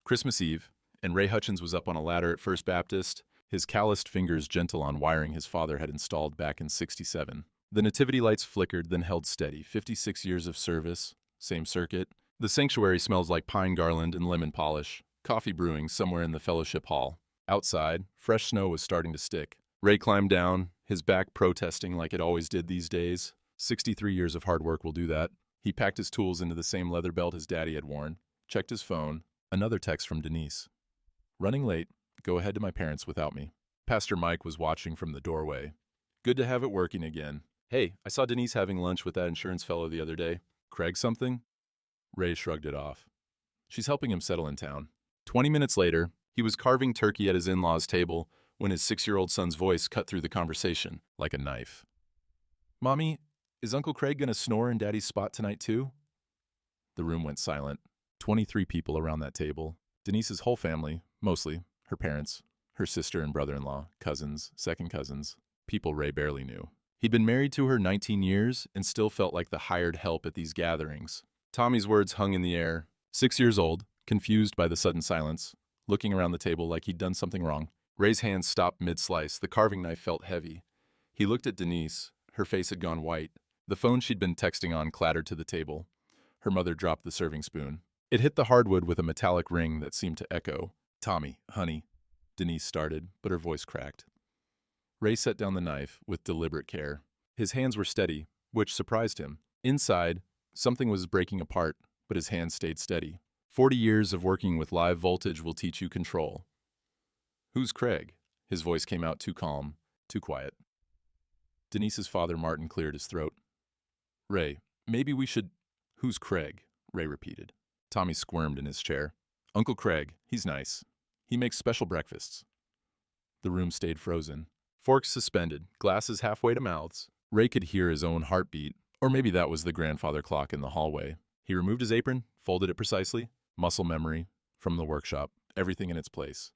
Christmas Eve, and Ray Hutchins was up on a ladder at First Baptist, his calloused fingers gentle on wiring his father had installed back in '67. The nativity lights flickered, then held steady. 56 years of service, same circuit. The sanctuary smells like pine garland and lemon polish. Coffee brewing somewhere in the fellowship hall. Outside, fresh snow was starting to stick. Ray climbed down, his back protesting like it always did these days. 63 years of hard work will do that. He packed his tools into the same leather belt his daddy had worn, checked his phone. Another text from Denise. Running late. Go ahead to my parents without me. Pastor Mike was watching from the doorway. Good to have it working again. Hey, I saw Denise having lunch with that insurance fellow the other day. Craig something? Ray shrugged it off. She's helping him settle in town. 20 minutes later, he was carving turkey at his in-laws' table when his 6-year-old son's voice cut through the conversation like a knife. Mommy, is Uncle Craig gonna snore in Daddy's spot tonight too? The room went silent. 23 people around that table. Denise's whole family, mostly, her parents, her sister and brother-in-law, cousins, second cousins, people Ray barely knew. He'd been married to her 19 years and still felt like the hired help at these gatherings. Tommy's words hung in the air. 6 years old, confused by the sudden silence, looking around the table like he'd done something wrong. Ray's hands stopped mid-slice. The carving knife felt heavy. He looked at Denise. Her face had gone white. The phone she'd been texting on clattered to the table. Her mother dropped the serving spoon. It hit the hardwood with a metallic ring that seemed to echo. Tommy, honey, Denise started, but her voice cracked. Ray set down the knife with deliberate care. His hands were steady, which surprised him. Inside, something was breaking apart, but his hands stayed steady. 40 years of working with live voltage will teach you control. Who's Craig? His voice came out too calm, too quiet. Denise's father, Martin, cleared his throat. Ray, maybe we should... Who's Craig? Ray repeated. Tommy squirmed in his chair. Uncle Craig, he's nice. He makes special breakfasts. The room stayed frozen. Forks suspended, glasses halfway to mouths. Ray could hear his own heartbeat, or maybe that was the grandfather clock in the hallway. He removed his apron, folded it precisely. Muscle memory, from the workshop, everything in its place.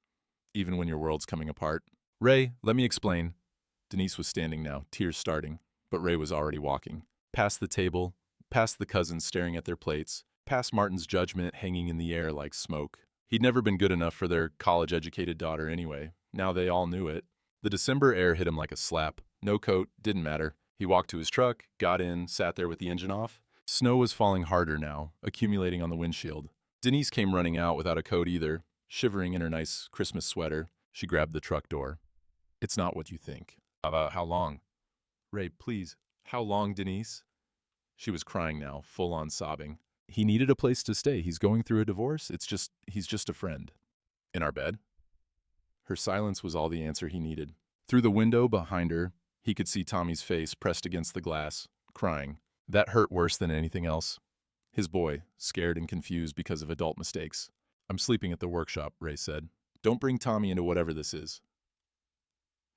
Even when your world's coming apart. Ray, let me explain. Denise was standing now, tears starting, but Ray was already walking. Past the table, past the cousins staring at their plates, past Martin's judgment hanging in the air like smoke. He'd never been good enough for their college-educated daughter anyway. Now they all knew it. The December air hit him like a slap. No coat, didn't matter. He walked to his truck, got in, sat there with the engine off. Snow was falling harder now, accumulating on the windshield. Denise came running out without a coat either, shivering in her nice Christmas sweater. She grabbed the truck door. It's not what you think. How long? Ray, please. How long, Denise? She was crying now, full-on sobbing. He needed a place to stay. He's going through a divorce. He's just a friend. In our bed? Her silence was all the answer he needed. Through the window behind her, he could see Tommy's face pressed against the glass, crying. That hurt worse than anything else. His boy, scared and confused because of adult mistakes. I'm sleeping at the workshop, Ray said. Don't bring Tommy into whatever this is.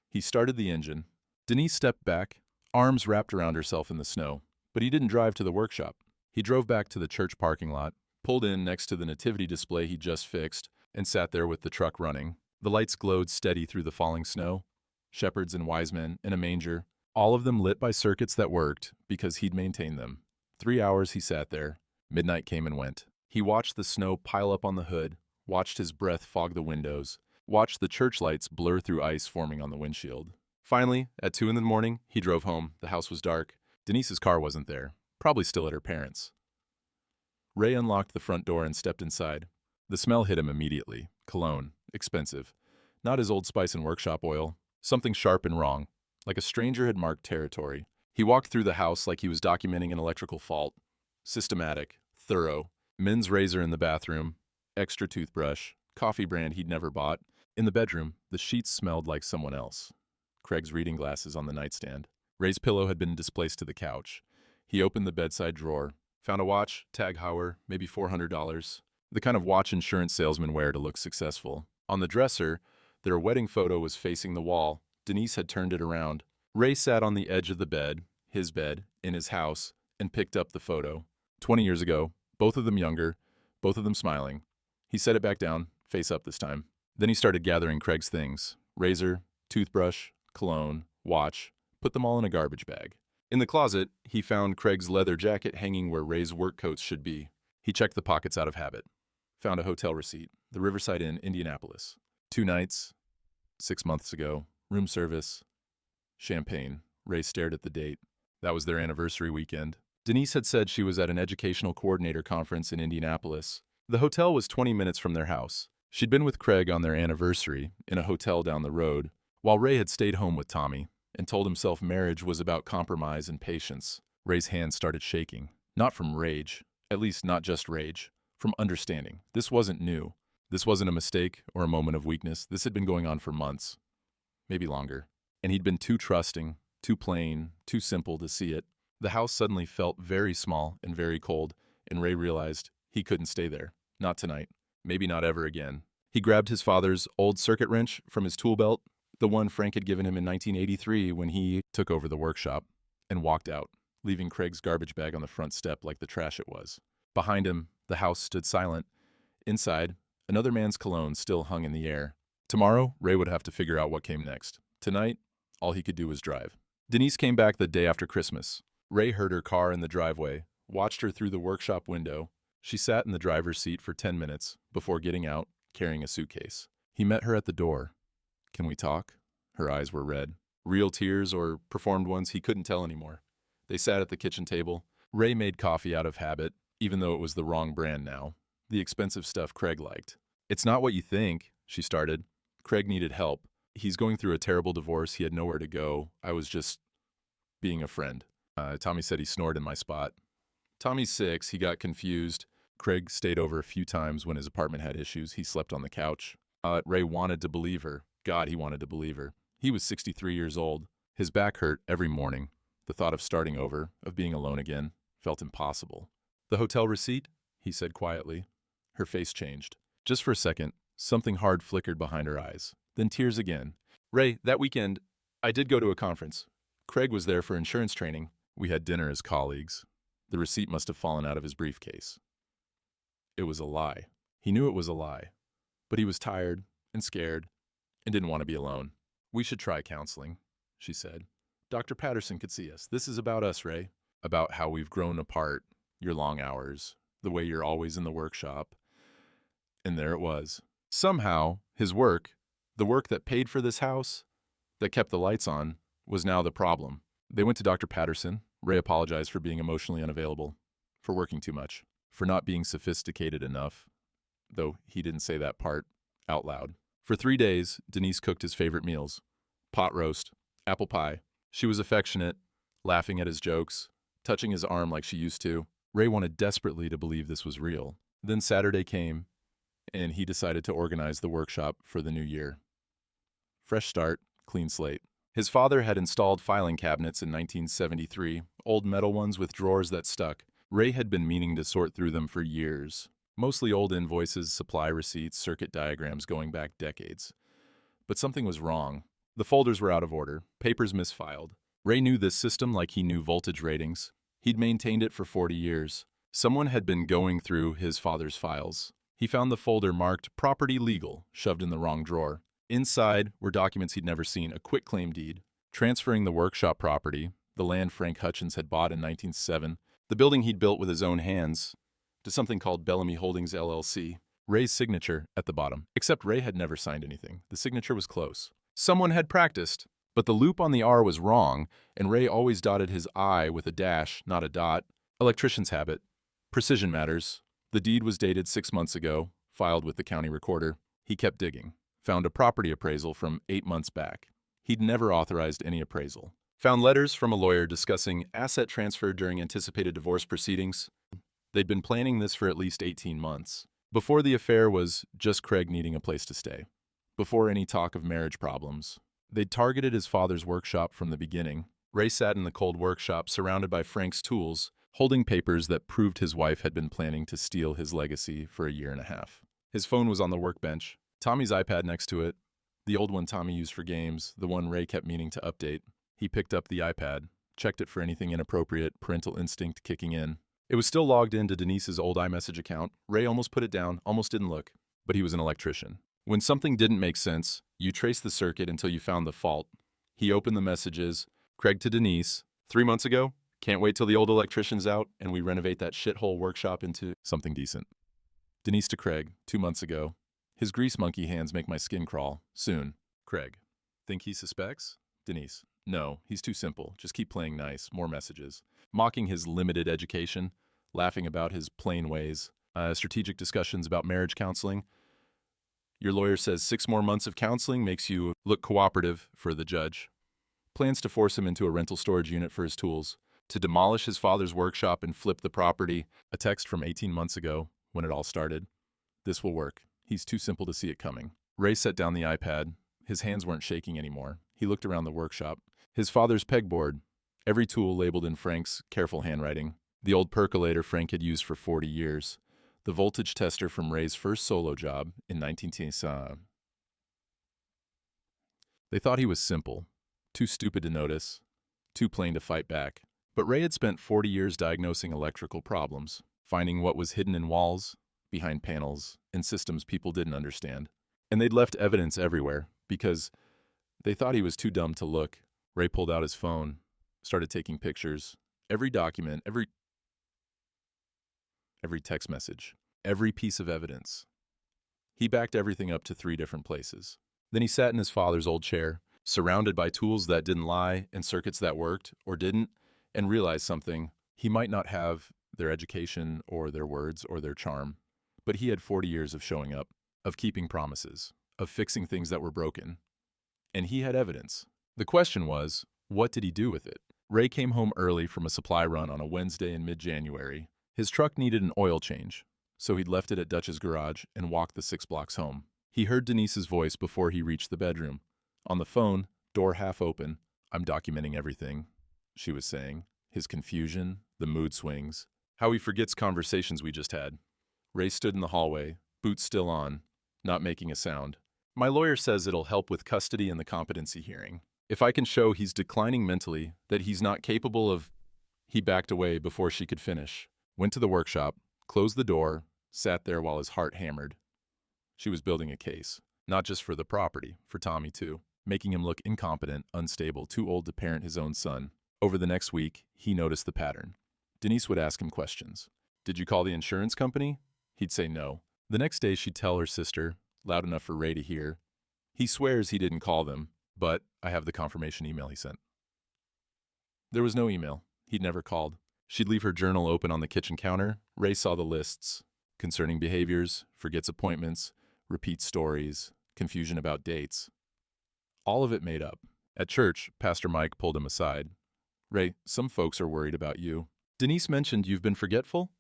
He started the engine. Denise stepped back, arms wrapped around herself in the snow. But he didn't drive to the workshop. He drove back to the church parking lot, pulled in next to the nativity display he'd just fixed, and sat there with the truck running. The lights glowed steady through the falling snow. Shepherds and wise men in a manger, all of them lit by circuits that worked because he'd maintained them. 3 hours he sat there. Midnight came and went. He watched the snow pile up on the hood, watched his breath fog the windows, watched the church lights blur through ice forming on the windshield. Finally, at 2 in the morning, he drove home. The house was dark. Denise's car wasn't there, probably still at her parents'. Ray unlocked the front door and stepped inside. The smell hit him immediately. Cologne. Expensive. Not his Old Spice and workshop oil. Something sharp and wrong. Like a stranger had marked territory. He walked through the house like he was documenting an electrical fault. Systematic. Thorough. Men's razor in the bathroom. Extra toothbrush. Coffee brand he'd never bought. In the bedroom, the sheets smelled like someone else. Craig's reading glasses on the nightstand. Ray's pillow had been displaced to the couch. He opened the bedside drawer, found a watch, Tag Heuer, maybe $400, the kind of watch insurance salesmen wear to look successful. On the dresser, their wedding photo was facing the wall. Denise had turned it around. Ray sat on the edge of the bed, his bed, in his house, and picked up the photo. 20 years ago, both of them younger, both of them smiling. He set it back down, face up this time. Then he started gathering Craig's things. Razor, toothbrush, cologne, watch. Put them all in a garbage bag. In the closet, he found Craig's leather jacket hanging where Ray's work coats should be. He checked the pockets out of habit. Found a hotel receipt. the Riverside Inn, Indianapolis. 2 nights, 6 months ago, room service, champagne. Ray stared at the date. That was their anniversary weekend. Denise had said she was at an educational coordinator conference in Indianapolis. The hotel was 20 minutes from their house. She'd been with Craig on their anniversary in a hotel down the road, while Ray had stayed home with Tommy and told himself marriage was about compromise and patience. Ray's hands started shaking. Not from rage, at least not just rage, from understanding. This wasn't new. This wasn't a mistake or a moment of weakness. This had been going on for months, maybe longer. And he'd been too trusting, too plain, too simple to see it. The house suddenly felt very small and very cold, and Ray realized he couldn't stay there. Not tonight. Maybe not ever again. He grabbed his father's old circuit wrench from his tool belt, the one Frank had given him in 1983 when he took over the workshop, and walked out, leaving Craig's garbage bag on the front step like the trash it was. Behind him, the house stood silent. Inside, another man's cologne still hung in the air. Tomorrow, Ray would have to figure out what came next. Tonight, all he could do was drive. Denise came back the day after Christmas. Ray heard her car in the driveway, watched her through the workshop window. She sat in the driver's seat for 10 minutes before getting out, carrying a suitcase. He met her at the door. "Can we talk?" Her eyes were red. Real tears or performed ones, he couldn't tell anymore. They sat at the kitchen table. Ray made coffee out of habit, even though it was the wrong brand now. The expensive stuff Craig liked. "It's not what you think," she started. Craig needed help. He's going through a terrible divorce. He had nowhere to go. I was just being a friend. Tommy said he snored in my spot. Tommy's 6. He got confused. Craig stayed over a few times when his apartment had issues. He slept on the couch. Ray wanted to believe her. God, he wanted to believe her. He was 63 years old. His back hurt every morning. The thought of starting over, of being alone again, felt impossible. "The hotel receipt?" he said quietly. Her face changed. Just for a second, something hard flickered behind her eyes. Then tears again. "Ray, that weekend, I did go to a conference. Craig was there for insurance training. We had dinner as colleagues. The receipt must have fallen out of his briefcase." It was a lie. He knew it was a lie. But he was tired and scared and didn't want to be alone. "We should try counseling," she said. "Dr. Patterson could see us. This is about us, Ray. About how we've grown apart, your long hours, the way you're always in the workshop." And there it was. Somehow, his work, the work that paid for this house, that kept the lights on, was now the problem. They went to Dr. Patterson. Ray apologized for being emotionally unavailable, for working too much, for not being sophisticated enough, though he didn't say that part out loud. For 3 days, Denise cooked his favorite meals: pot roast, apple pie. She was affectionate, laughing at his jokes, touching his arm like she used to. Ray wanted desperately to believe this was real. Then Saturday came, and he decided to organize the workshop for the new year. Fresh start, clean slate. His father had installed filing cabinets in 1973, old metal ones with drawers that stuck. Ray had been meaning to sort through them for years. Mostly old invoices, supply receipts, circuit diagrams going back decades. But something was wrong. The folders were out of order, papers misfiled. Ray knew this system like he knew voltage ratings. He'd maintained it for 40 years. Someone had been going through his father's files. He found the folder marked "Property Legal" shoved in the wrong drawer. Inside were documents he'd never seen: a quitclaim deed, transferring the workshop property, the land Frank Hutchins had bought in 1907, the building he'd built with his own hands, to something called Bellamy Holdings LLC. Ray's signature at the bottom. Except Ray had never signed anything. The signature was close. Someone had practiced, but the loop on the R was wrong, and Ray always dotted his I with a dash, not a dot. Electrician's habit. Precision matters. The deed was dated 6 months ago, filed with the county recorder. He kept digging. Found a property appraisal from 8 months back. He'd never authorized any appraisal. Found letters from a lawyer discussing asset transfer during anticipated divorce proceedings. They'd been planning this for at least 18 months. Before the affair was just Craig needing a place to stay. Before any talk of marriage problems. They'd targeted his father's workshop from the beginning. Ray sat in the cold workshop surrounded by Frank's tools, holding papers that proved his wife had been planning to steal his legacy for a year and a half. His phone was on the workbench. Tommy's iPad next to it, the old one Tommy used for games, the one Ray kept meaning to update. He picked up the iPad, checked it for anything inappropriate, parental instinct kicking in. It was still logged into Denise's old iMessage account. Ray almost put it down, almost didn't look, but he was an electrician. When something didn't make sense, you traced the circuit until you found the fault. He opened the messages. Craig to Denise, 3 months ago, can't wait till the old electrician's out and we renovate that shithole workshop into something decent. Denise to Craig, 2 months ago, His grease monkey hands make my skin crawl. Soon. Craig. Think he suspects? Denise. No, he's too simple. Just keep playing nice. More messages. Mocking his limited education. Laughing about his plain ways. Strategic discussions about marriage counseling. Your lawyer says 6 more months of counseling makes you look cooperative for the judge. Plans to force him into a rental storage unit for his tools. To demolish his father's workshop and flip the property. A text from 18 months ago, when it all started. This will work. He's too simple to see it coming. Ray set down the iPad. His hands weren't shaking anymore. He looked around the workshop. His father's pegboard. Every tool labeled in Frank's careful handwriting. The old percolator Frank had used for 40 years. The voltage tester from Ray's first solo job in 1910. They thought he was simple, too stupid to notice, too plain to fight back. But Ray had spent 40 years diagnosing electrical problems, finding what was hidden in walls, behind panels, and systems people didn't understand. And they'd left evidence everywhere, because they thought he was too dumb to look. Ray pulled out his phone, started taking pictures. Every document, every text message, every piece of evidence. He backed everything up to 3 different places. Then he sat in his father's old chair, surrounded by tools that didn't lie and circuits that worked or didn't, and realized something. He might not have their education or their words or their charm, but he had 40 years of showing up, of keeping promises, of fixing things that were broken. And he had evidence. The question was, what did he do with it? Ray came home early from a supply run on a Wednesday in mid-January. His truck needed an oil change, so he'd left it at Dutch's garage and walked the 6 blocks home. He heard Denise's voice before he reached the bedroom. On the phone, door half open. I'm documenting everything, she was saying. His confusion, the mood swings, how he forgets conversations we just had. Ray stood in the hallway, boots still on, not making a sound. My lawyer says it'll help with custody and the competency hearing. If I can show he's declining mentally, that he's not capable of... He backed away before she could finish. Went to the workshop, closed the door, sat there while his heart hammered. She was building a case, not just for the property, for Tommy too, making him look incompetent, unstable, too old to parent his own son. Over the next week, he noticed the pattern. Denise would ask him questions. Did you call the insurance company? He'd say no. The next day she'd tell her sister, loud enough for Ray to hear. He swears he didn't call them, but I have the confirmation email he sent. There was no email. He'd never called. She'd leave her journal open on the kitchen counter. Ray saw the lists. Concerning behaviors, forgets appointments, repeats stories, confusion about dates. All of it made up. At church, Pastor Mike pulled him aside. Ray, some folks are worried about you. Denise mentioned you've been forgetful?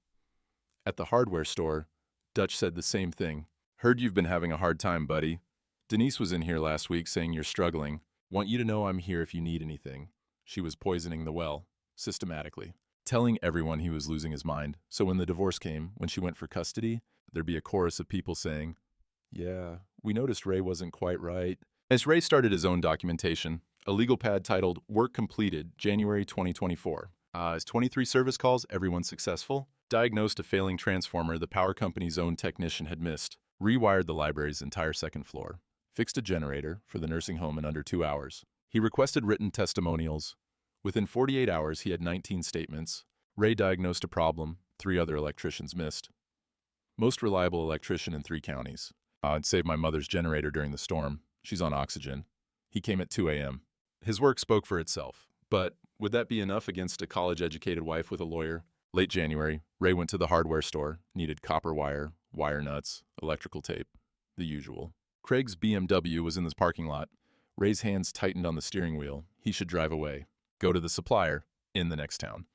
At the hardware store, Dutch said the same thing. Heard you've been having a hard time, buddy. Denise was in here last week saying you're struggling. Want you to know I'm here if you need anything. She was poisoning the well, systematically. Telling everyone he was losing his mind, so when the divorce came, when she went for custody, there'd be a chorus of people saying, yeah, we noticed Ray wasn't quite right. As Ray started his own documentation, a legal pad titled Work Completed, January 2024. His 23 service calls, everyone successful. Diagnosed a failing transformer the power company's own technician had missed. Rewired the library's entire second floor. Fixed a generator for the nursing home in under 2 hours. He requested written testimonials. Within 48 hours, he had 19 statements. Ray diagnosed a problem 3 other electricians missed. Most reliable electrician in 3 counties. I'd saved my mother's generator during the storm. She's on oxygen. He came at 2 a.m. His work spoke for itself. But would that be enough against a college-educated wife with a lawyer? Late January, Ray went to the hardware store, needed copper wire, wire nuts, electrical tape, the usual. Craig's BMW was in the parking lot. Ray's hands tightened on the steering wheel. He should drive away. Go to the supplier, in the next town.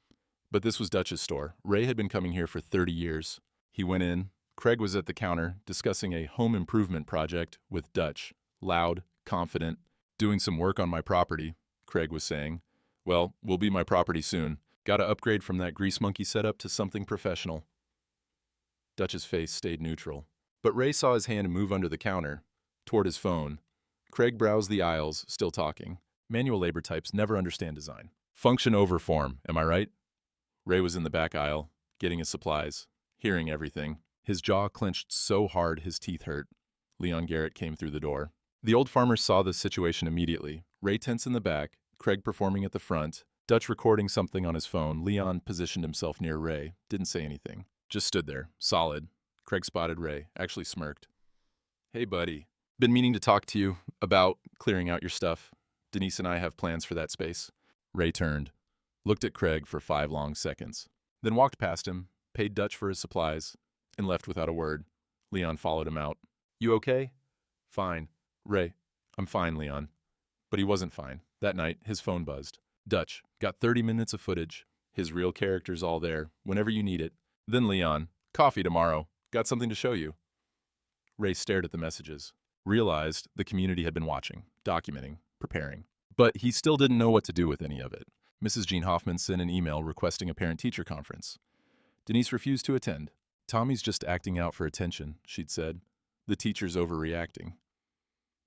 But this was Dutch's store. Ray had been coming here for 30 years. He went in. Craig was at the counter, discussing a home improvement project with Dutch. Loud, confident. Doing some work on my property, Craig was saying. Well, will be my property soon. Gotta upgrade from that grease monkey setup to something professional. Dutch's face stayed neutral. But Ray saw his hand move under the counter, toward his phone. Craig browsed the aisles, still talking. Manual labor types never understand design. Function over form, am I right? Ray was in the back aisle, getting his supplies, hearing everything. His jaw clenched so hard his teeth hurt. Leon Garrett came through the door. The old farmer saw the situation immediately. Ray tense in the back, Craig performing at the front, Dutch recording something on his phone. Leon positioned himself near Ray, didn't say anything. Just stood there, solid. Craig spotted Ray, actually smirked. Hey, buddy. Been meaning to talk to you about clearing out your stuff. Denise and I have plans for that space. Ray turned, looked at Craig for 5 long seconds, then walked past him, paid Dutch for his supplies, and left without a word. Leon followed him out. You okay? Fine. Ray, I'm fine, Leon. But he wasn't fine. That night, his phone buzzed. Dutch, got 30 minutes of footage. His real character's all there, whenever you need it. Then Leon, coffee tomorrow. Got something to show you. Ray stared at the messages, realized the community had been watching, documenting, preparing. But he still didn't know what to do with any of it. Mrs. Jean Hoffman sent an email requesting a parent-teacher conference. Denise refused to attend. Tommy's just acting out for attention, she'd said. The teacher's overreacting.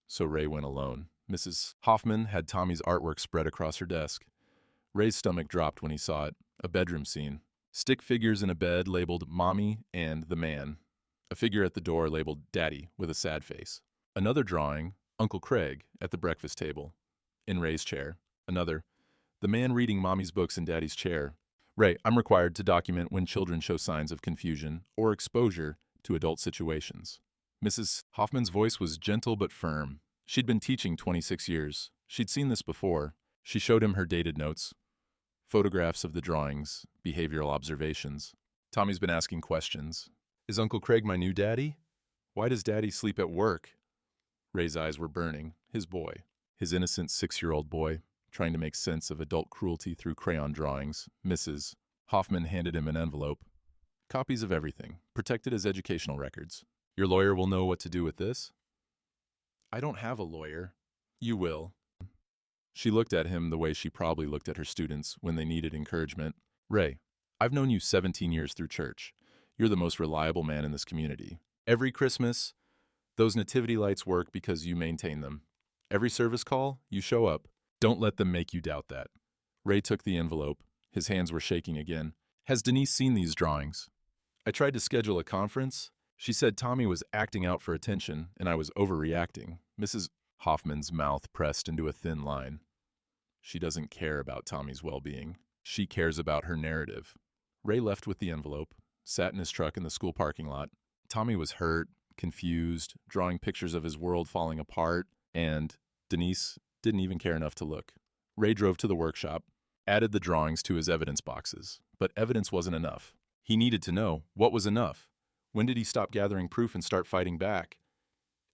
So Ray went alone. Mrs. Hoffman had Tommy's artwork spread across her desk. Ray's stomach dropped when he saw it. A bedroom scene. Stick figures in a bed labeled Mommy and the Man. A figure at the door labeled Daddy with a sad face. Another drawing, Uncle Craig, at the breakfast table. In Ray's chair. Another, the man reading Mommy's books in Daddy's chair. Ray, I'm required to document when children show signs of confusion or exposure to adult situations. Mrs. Hoffman's voice was gentle but firm. She'd been teaching 26 years. She'd seen this before. She showed him her dated notes. Photographs of the drawings, behavioral observations. Tommy's been asking questions. Is Uncle Craig my new daddy? Why does Daddy sleep at work? Ray's eyes were burning. His boy. His innocent 6-year-old boy, trying to make sense of adult cruelty through crayon drawings. Mrs. Hoffman handed him an envelope. Copies of everything, protected as educational records. Your lawyer will know what to do with this? I don't have a lawyer. You will. She looked at him the way she probably looked at her students when they needed encouragement. Ray, I've known you 17 years through church. You're the most reliable man in this community. Every Christmas, those nativity lights work because you maintain them. Every service call, you show up. Don't let them make you doubt that. Ray took the envelope. His hands were shaking again. Has Denise seen these drawings? I tried to schedule a conference. She said Tommy was acting out for attention and I was overreacting. Mrs. Hoffman's mouth pressed into a thin line. She doesn't care about Tommy's well-being. She cares about her narrative. Ray left with the envelope, sat in his truck in the school parking lot. Tommy was hurt, confused, drawing pictures of his world falling apart, and Denise didn't even care enough to look. Ray drove to the workshop, added the drawings to his evidence boxes, but evidence wasn't enough. He needed to know what was enough. When did he stop gathering proof and start fighting back?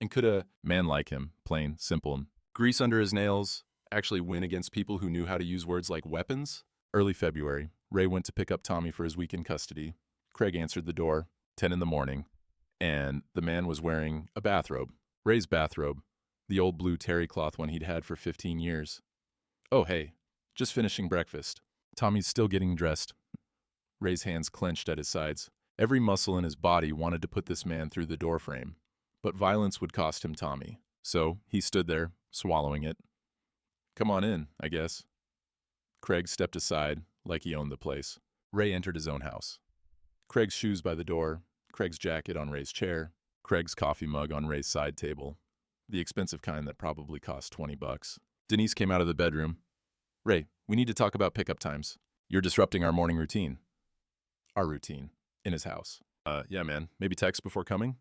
And could a man like him, plain, simple, grease under his nails, actually win against people who knew how to use words like weapons? Early February, Ray went to pick up Tommy for his week in custody. Craig answered the door, 10 in the morning, and the man was wearing a bathrobe. Ray's bathrobe, the old blue terry cloth one he'd had for 15 years. Oh, hey, just finishing breakfast. Tommy's still getting dressed. Ray's hands clenched at his sides. Every muscle in his body wanted to put this man through the doorframe, but violence would cost him Tommy. So he stood there, swallowing it. Come on in, I guess. Craig stepped aside, like he owned the place. Ray entered his own house. Craig's shoes by the door, Craig's jacket on Ray's chair, Craig's coffee mug on Ray's side table, the expensive kind that probably cost $20. Denise came out of the bedroom. Ray, we need to talk about pickup times. You're disrupting our morning routine. Our routine. In his house. Yeah, man. Maybe text before coming?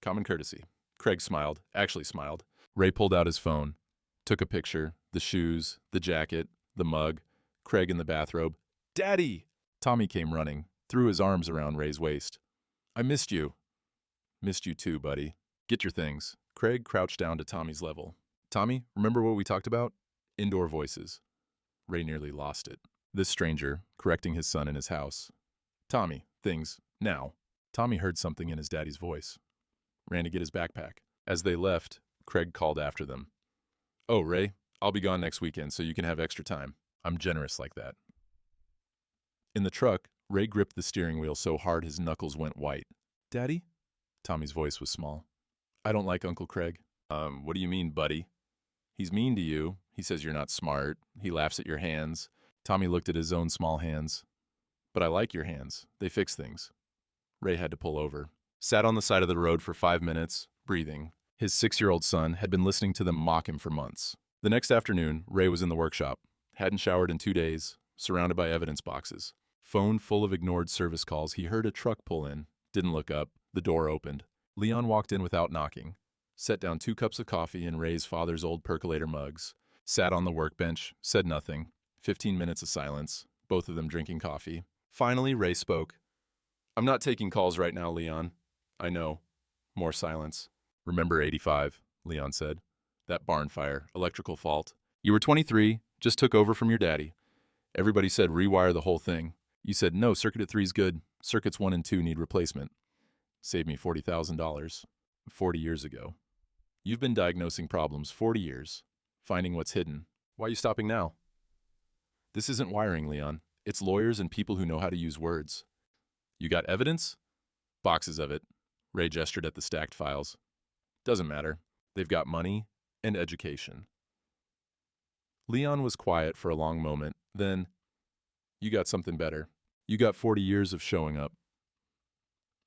Common courtesy. Craig smiled. Actually smiled. Ray pulled out his phone. Took a picture. The shoes, the jacket, the mug, Craig in the bathrobe. Daddy! Tommy came running, threw his arms around Ray's waist. I missed you. Missed you too, buddy. Get your things. Craig crouched down to Tommy's level. Tommy, remember what we talked about? Indoor voices. Ray nearly lost it. This stranger, correcting his son in his house. Tommy, things, now. Tommy heard something in his daddy's voice. Ran to get his backpack. As they left, Craig called after them. Oh, Ray, I'll be gone next weekend so you can have extra time. I'm generous like that. In the truck, Ray gripped the steering wheel so hard his knuckles went white. Daddy? Tommy's voice was small. I don't like Uncle Craig. What do you mean, buddy? He's mean to you. He says you're not smart. He laughs at your hands. Tommy looked at his own small hands. But I like your hands. They fix things. Ray had to pull over. Sat on the side of the road for 5 minutes, breathing. His 6-year-old son had been listening to them mock him for months. The next afternoon, Ray was in the workshop. Hadn't showered in 2 days, surrounded by evidence boxes. Phone full of ignored service calls. He heard a truck pull in. Didn't look up. The door opened. Leon walked in without knocking. set down 2 cups of coffee in Ray's father's old percolator mugs, sat on the workbench, said nothing. 15 minutes of silence, both of them drinking coffee. Finally, Ray spoke. "I'm not taking calls right now, Leon." "I know." More silence. "Remember 85, Leon said. "That barn fire, electrical fault. You were 23, just took over from your daddy. Everybody said rewire the whole thing. You said, no, circuit at 3's good. Circuits 1 and 2 need replacement. Saved me $40,000. 40 years ago. You've been diagnosing problems 40 years, finding what's hidden. Why are you stopping now?" "This isn't wiring, Leon. It's lawyers and people who know how to use words." "You got evidence?" "Boxes of it." Ray gestured at the stacked files. "Doesn't matter. They've got money and education." Leon was quiet for a long moment. Then, "You got something better. You got 40 years of showing up."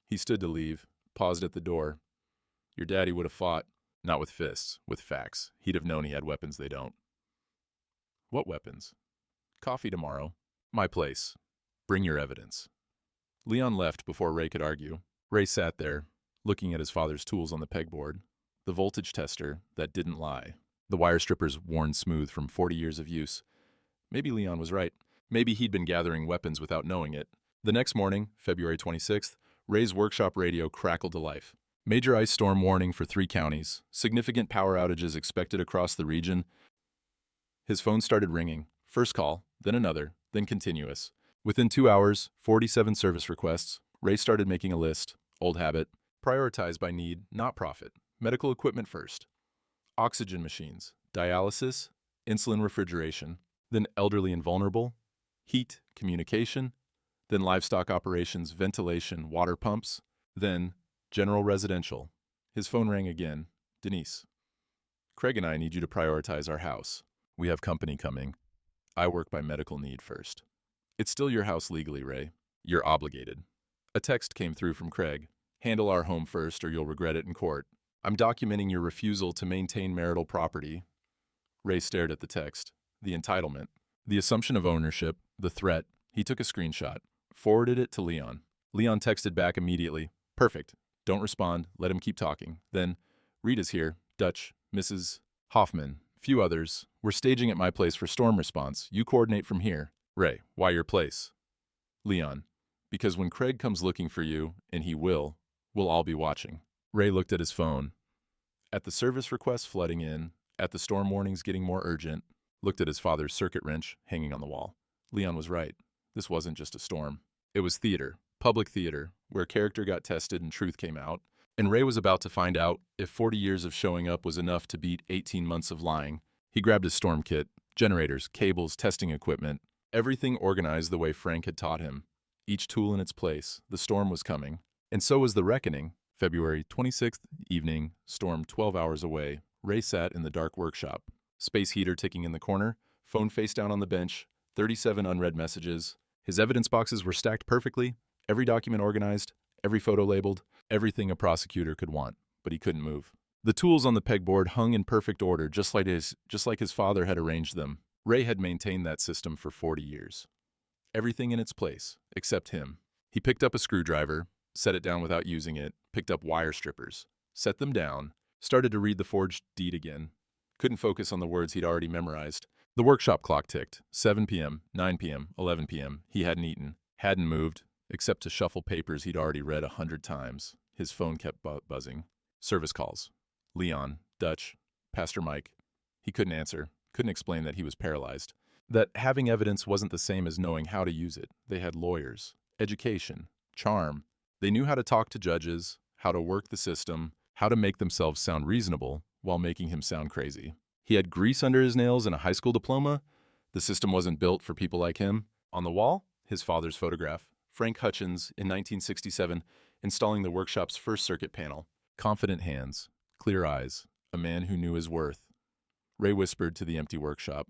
He stood to leave, paused at the door. "Your daddy would have fought, not with fists, with facts. He'd have known he had weapons they don't." "What weapons?" "Coffee tomorrow. My place. Bring your evidence." Leon left before Ray could argue. Ray sat there, looking at his father's tools on the pegboard. The voltage tester that didn't lie. The wire strippers worn smooth from 40 years of use. Maybe Leon was right. Maybe he'd been gathering weapons without knowing it. The next morning, February 26th, Ray's workshop radio crackled to life. Major ice storm warning for 3 counties. Significant power outages expected across the region. His phone started ringing. First call, then another, then continuous. Within 2 hours, 47 service requests. Ray started making a list. Old habit. Prioritized by need, not profit. Medical equipment first. Oxygen machines, dialysis, insulin refrigeration. Then elderly and vulnerable. Heat, communication. Then livestock operations, ventilation, water pumps. Then general residential. His phone rang again. "Denise, Craig and I need you to prioritize our house. We have company coming. I work by medical need first." "It's still your house legally, Ray. You're obligated." A text came through from Craig. "Handle our home first or you'll regret it in court. I'm documenting your refusal to maintain marital property." Ray stared at the text. The entitlement. The assumption of ownership. The threat. He took a screenshot. Forwarded it to Leon. Leon texted back immediately. "Perfect. Don't respond. Let him keep talking." Then, "Rita's here. Dutch. Mrs. Hoffman. Few others. We're staging at my place for storm response. You coordinate from here." Ray, "Why your place?" Leon, "Because when Craig comes looking for you, and he will, we'll all be watching." Ray looked at his phone. At the service requests flooding in, at the storm warnings getting more urgent, looked at his father's circuit wrench hanging on the wall. Leon was right. This wasn't just a storm. It was theater, public theater, where character got tested and truth came out. And Ray was about to find out if 40 years of showing up was enough to beat 18 months of lying. He grabbed his storm kit, generators, cables, testing equipment, everything organized the way Frank had taught him. Each tool in its place. The storm was coming. And so was the reckoning. February 26th evening, storm 12 hours away. Ray sat in the dark workshop. Space heater ticking in the corner, phone face down on the bench, 37 unread messages. His evidence boxes were stacked perfectly, every document organized, every photo labeled, everything a prosecutor could want, but he couldn't move. The tools on the pegboard hung in perfect order, just like his father had arranged them. Ray had maintained that system for 40 years. Everything in its place, except him. He picked up a screwdriver, set it down without using it, picked up wire strippers, set them down, started to read the forged deed again. Couldn't focus on the words he'd already memorized. The workshop clock ticked. 7 p.m., 9 p.m., 11 p.m. He hadn't eaten, hadn't moved, except to shuffle papers he'd already read 100 times. His phone kept buzzing. Service calls. Leon, Dutch, Pastor Mike. He couldn't answer, couldn't explain that he was paralyzed. That having evidence wasn't the same as knowing how to use it. They had lawyers, education, charm. They knew how to talk to judges, how to work the system, how to make themselves sound reasonable while making him sound crazy. He had grease under his nails and a high school diploma. The system wasn't built for people like him. On the wall, his father's photograph. Frank Hutchins, in 1967, installing the workshop's first circuit panel. Confident hands, clear eyes, a man who knew his worth. Ray whispered to the empty workshop,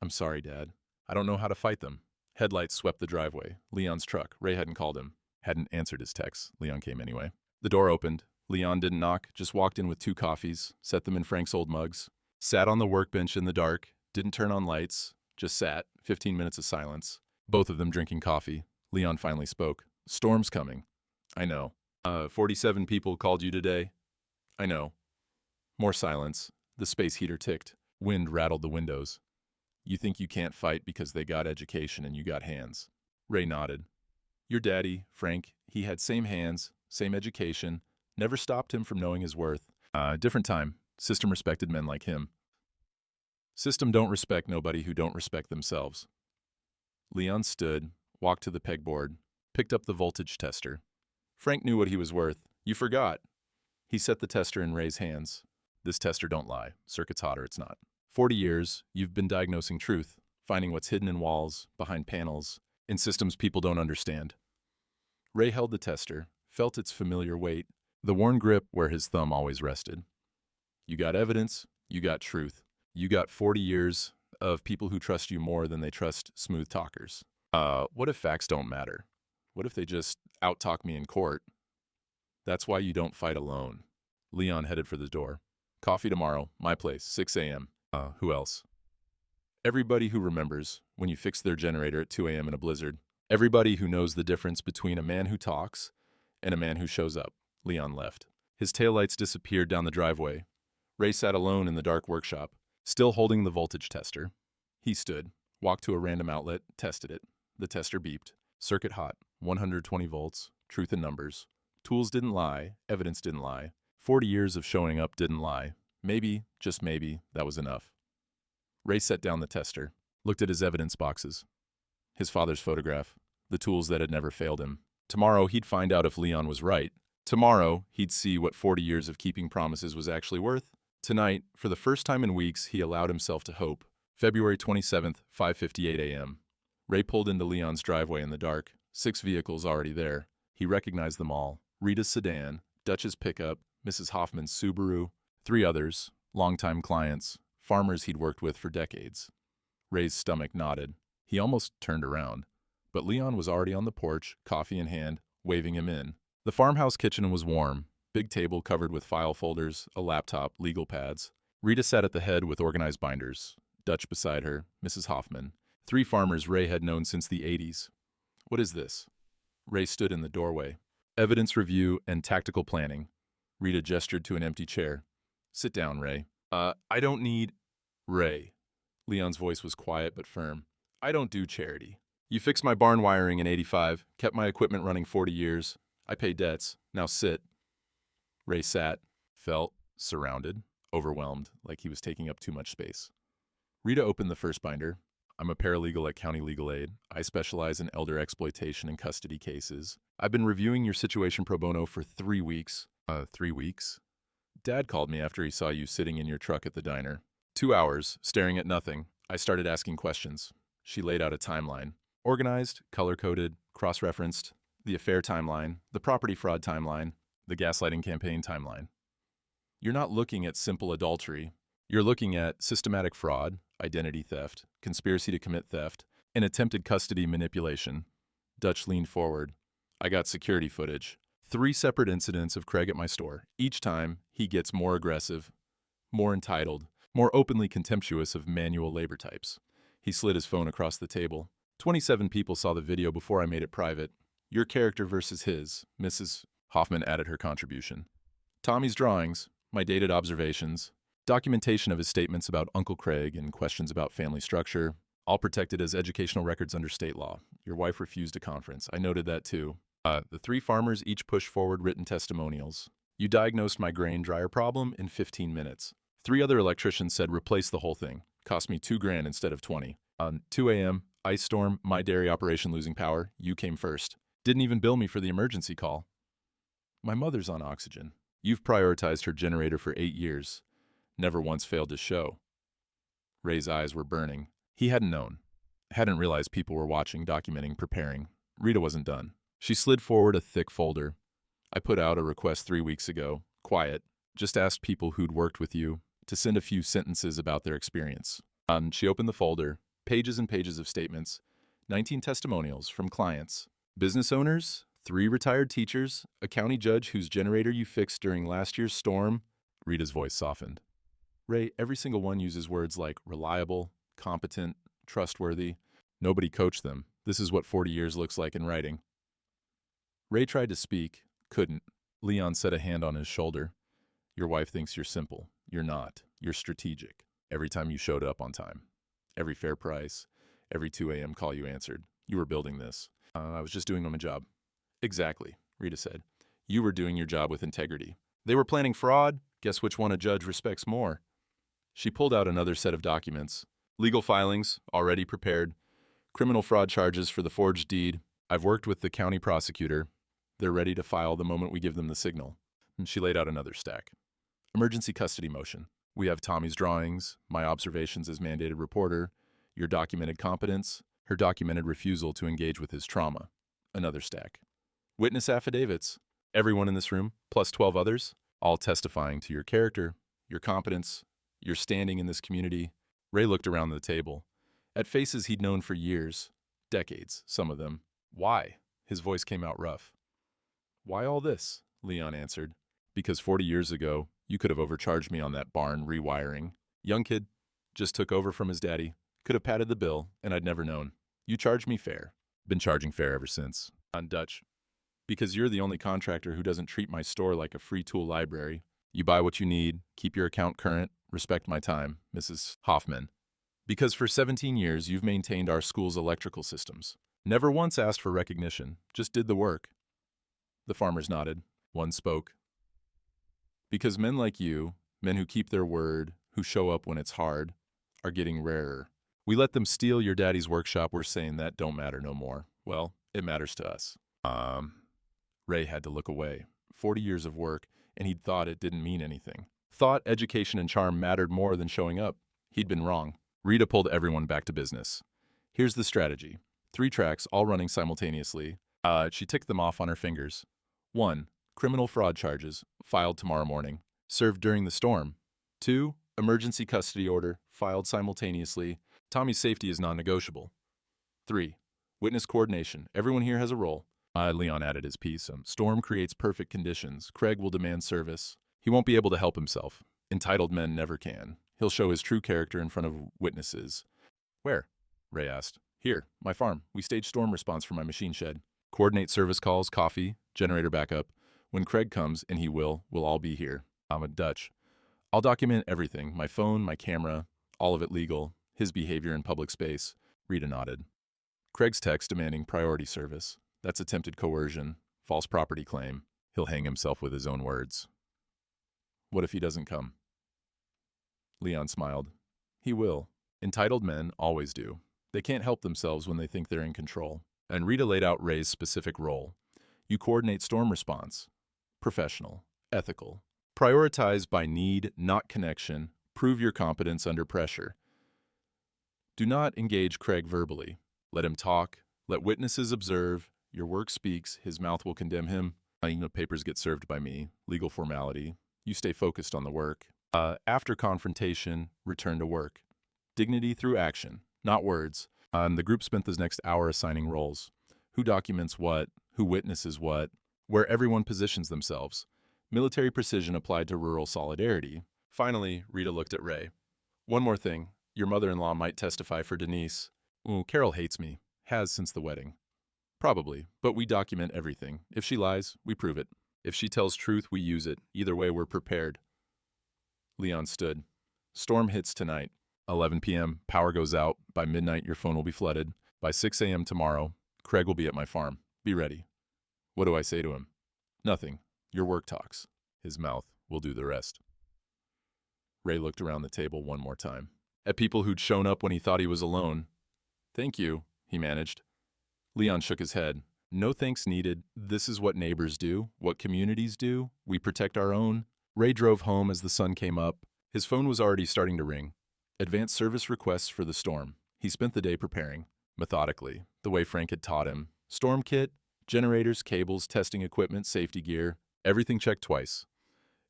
"I'm sorry, Dad. I don't know how to fight them." Headlights swept the driveway. Leon's truck. Ray hadn't called him. Hadn't answered his texts. Leon came anyway. The door opened. Leon didn't knock, just walked in with 2 coffees, set them in Frank's old mugs. Sat on the workbench in the dark, didn't turn on lights, just sat, 15 minutes of silence. Both of them drinking coffee. Leon finally spoke. "Storm's coming." "I know. 47 people called you today." "I know." More silence. The space heater ticked. Wind rattled the windows. You think you can't fight because they got education and you got hands. Ray nodded. Your daddy, Frank, he had same hands, same education, never stopped him from knowing his worth. Different time. System respected men like him. System don't respect nobody who don't respect themselves. Leon stood, walked to the pegboard, picked up the voltage tester. Frank knew what he was worth. You forgot. He set the tester in Ray's hands. This tester don't lie. Circuit's hot or it's not. 40 years, you've been diagnosing truth, finding what's hidden in walls, behind panels, in systems people don't understand. Ray held the tester, felt its familiar weight, the worn grip where his thumb always rested. You got evidence, you got truth. You got 40 years of people who trust you more than they trust smooth talkers. What if facts don't matter? What if they just out-talk me in court? That's why you don't fight alone. Leon headed for the door. Coffee tomorrow, my place, 6 a.m. Who else? Everybody who remembers when you fixed their generator at 2 a.m. in a blizzard. Everybody who knows the difference between a man who talks and a man who shows up. Leon left. His taillights disappeared down the driveway. Ray sat alone in the dark workshop, still holding the voltage tester. He stood, walked to a random outlet, tested it. The tester beeped. Circuit hot, 120 volts, truth in numbers. Tools didn't lie, evidence didn't lie. 40 years of showing up didn't lie. Maybe, just maybe, that was enough. Ray set down the tester, looked at his evidence boxes. His father's photograph, the tools that had never failed him. Tomorrow he'd find out if Leon was right. Tomorrow he'd see what 40 years of keeping promises was actually worth. Tonight, for the first time in weeks, he allowed himself to hope. February 27th, 5:58 a.m. Ray pulled into Leon's driveway in the dark. 6 vehicles already there. He recognized them all. Rita's sedan, Dutch's pickup, Mrs. Hoffman's Subaru, 3 others, longtime clients, farmers he'd worked with for decades. Ray's stomach knotted. He almost turned around. But Leon was already on the porch, coffee in hand, waving him in. The farmhouse kitchen was warm. Big table covered with file folders, a laptop, legal pads. Rita sat at the head with organized binders. Dutch beside her, Mrs. Hoffman. 3 farmers Ray had known since the 80s. What is this? Ray stood in the doorway. Evidence review and tactical planning. Rita gestured to an empty chair. Sit down, Ray. I don't need... Ray. Leon's voice was quiet but firm. I don't do charity. You fixed my barn wiring in '85, kept my equipment running 40 years. I pay debts. Now sit. Ray sat, felt surrounded, overwhelmed, like he was taking up too much space. Rita opened the first binder. I'm a paralegal at County Legal Aid. I specialize in elder exploitation and custody cases. I've been reviewing your situation pro bono for 3 weeks. 3 weeks? Dad called me after he saw you sitting in your truck at the diner. 2 hours, staring at nothing. I started asking questions. She laid out a timeline. Organized, color-coded, cross-referenced. The affair timeline, the property fraud timeline, the gaslighting campaign timeline. You're not looking at simple adultery. You're looking at systematic fraud, identity theft, conspiracy to commit theft, and attempted custody manipulation. Dutch leaned forward. I got security footage. 3 separate incidents of Craig at my store. Each time, he gets more aggressive, more entitled, more openly contemptuous of manual labor types. He slid his phone across the table. 27 people saw the video before I made it private. Your character versus his, Mrs. Hoffman added her contribution. Tommy's drawings, my dated observations, documentation of his statements about Uncle Craig and questions about family structure, all protected as educational records under state law. Your wife refused a conference. I noted that too. The 3 farmers each pushed forward written testimonials. You diagnosed my grain dryer problem in 15 minutes. 3 other electricians said replace the whole thing. Cost me $2,000 instead of 20. 2 a.m., ice storm, my dairy operation losing power. You came first. Didn't even bill me for the emergency call. My mother's on oxygen. You've prioritized her generator for 8 years. Never once failed to show. Ray's eyes were burning. He hadn't known. Hadn't realized people were watching, documenting, preparing. Rita wasn't done. She slid forward a thick folder. I put out a request 3 weeks ago. Quiet. Just asked people who'd worked with you to send a few sentences about their experience. She opened the folder. Pages and pages of statements. 19 testimonials from clients. Business owners, 3 retired teachers, a county judge whose generator you fixed during last year's storm. Rita's voice softened. Ray, every single one uses words like reliable, competent, trustworthy. Nobody coached them. This is what 40 years looks like in writing. Ray tried to speak, couldn't. Leon set a hand on his shoulder. Your wife thinks you're simple. You're not. You're strategic. Every time you showed up on time. Every fair price. Every 2 a.m. call you answered. You were building this. I was just doing my job. Exactly, Rita said. You were doing your job with integrity. They were planning fraud. Guess which one a judge respects more? She pulled out another set of documents. Legal filings, already prepared. Criminal fraud charges for the forged deed. I've worked with the county prosecutor. They're ready to file the moment we give them the signal. And she laid out another stack. Emergency custody motion. We have Tommy's drawings, my observations as mandated reporter, your documented competence, her documented refusal to engage with his trauma. Another stack. Witness affidavits. Everyone in this room, plus 12 others, all testifying to your character, your competence, your standing in this community. Ray looked around the table, at faces he'd known for years, decades, some of them. Why? His voice came out rough. Why all this? Leon answered. Because 40 years ago, you could have overcharged me on that barn rewiring. Young kid, just took over from his daddy, could have padded the bill, and I'd never known. You charged me fair. Been charging fair ever since. On Dutch. Because you're the only contractor who doesn't treat my store like a free tool library. You buy what you need, keep your account current, respect my time, Mrs. Hoffman. Because for 17 years, you've maintained our school's electrical systems. Never once asked for recognition, just did the work. The farmers nodded. One spoke. Because men like you, men who keep their word, who show up when it's hard, are getting rarer. We let them steal your daddy's workshop. We're saying that don't matter no more. Well, it matters to us. Ray had to look away. 40 years of work, and he'd thought it didn't mean anything. Thought education and charm mattered more than showing up. He'd been wrong. Rita pulled everyone back to business. Here's the strategy. 3 tracks, all running simultaneously. She ticked them off on her fingers. 1. Criminal fraud charges, filed tomorrow morning. Served during the storm. 2. Emergency custody order, filed simultaneously. Tommy's safety is non-negotiable. 3. Witness coordination. Everyone here has a role. Leon added his piece. Storm creates perfect conditions. Craig will demand service. He won't be able to help himself. Entitled men never can. He'll show his true character in front of witnesses. Where? Ray asked. Here, my farm. We stage storm response from my machine shed. Coordinate service calls, coffee, generator backup. When Craig comes, and he will, we'll all be here. I'm a Dutch. I'll document everything. My phone, my camera, all of it legal. His behavior in public space. Rita nodded. Craig's text demanding priority service. That's attempted coercion, false property claim. He'll hang himself with his own words. What if he doesn't come? Leon smiled. He will. Entitled men always do. They can't help themselves when they think they're in control. And Rita laid out Ray's specific role. You coordinate storm response. Professional. Ethical. Prioritize by need, not connection. Prove your competence under pressure. Do not engage Craig verbally. Let him talk. Let witnesses observe. Your work speaks. His mouth will condemn him. Papers get served by me. Legal formality. You stay focused on the work. After confrontation, return to work. Dignity through action, not words. The group spent the next hour assigning roles. Who documents what, who witnesses what, where everyone positions themselves. Military precision applied to rural solidarity. Finally, Rita looked at Ray. One more thing. Your mother-in-law might testify for Denise. Carol hates me. Has since the wedding. Probably, but we document everything. If she lies, we prove it. If she tells truth, we use it. Either way, we're prepared. Leon stood. Storm hits tonight. 11 p.m., power goes out. By midnight, your phone will be flooded. By 6 a.m. tomorrow, Craig will be at my farm. Be ready. What do I say to him? Nothing. Your work talks. His mouth will do the rest. Ray looked around the table one more time. At people who'd shown up when he thought he was alone. Thank you, he managed. Leon shook his head. No thanks needed. This is what neighbors do, what communities do. We protect our own. Ray drove home as the sun came up. His phone was already starting to ring. Advanced service requests for the storm. He spent the day preparing, methodically, the way Frank had taught him. Storm kit, generators, cables, testing equipment, safety gear. Everything checked twice.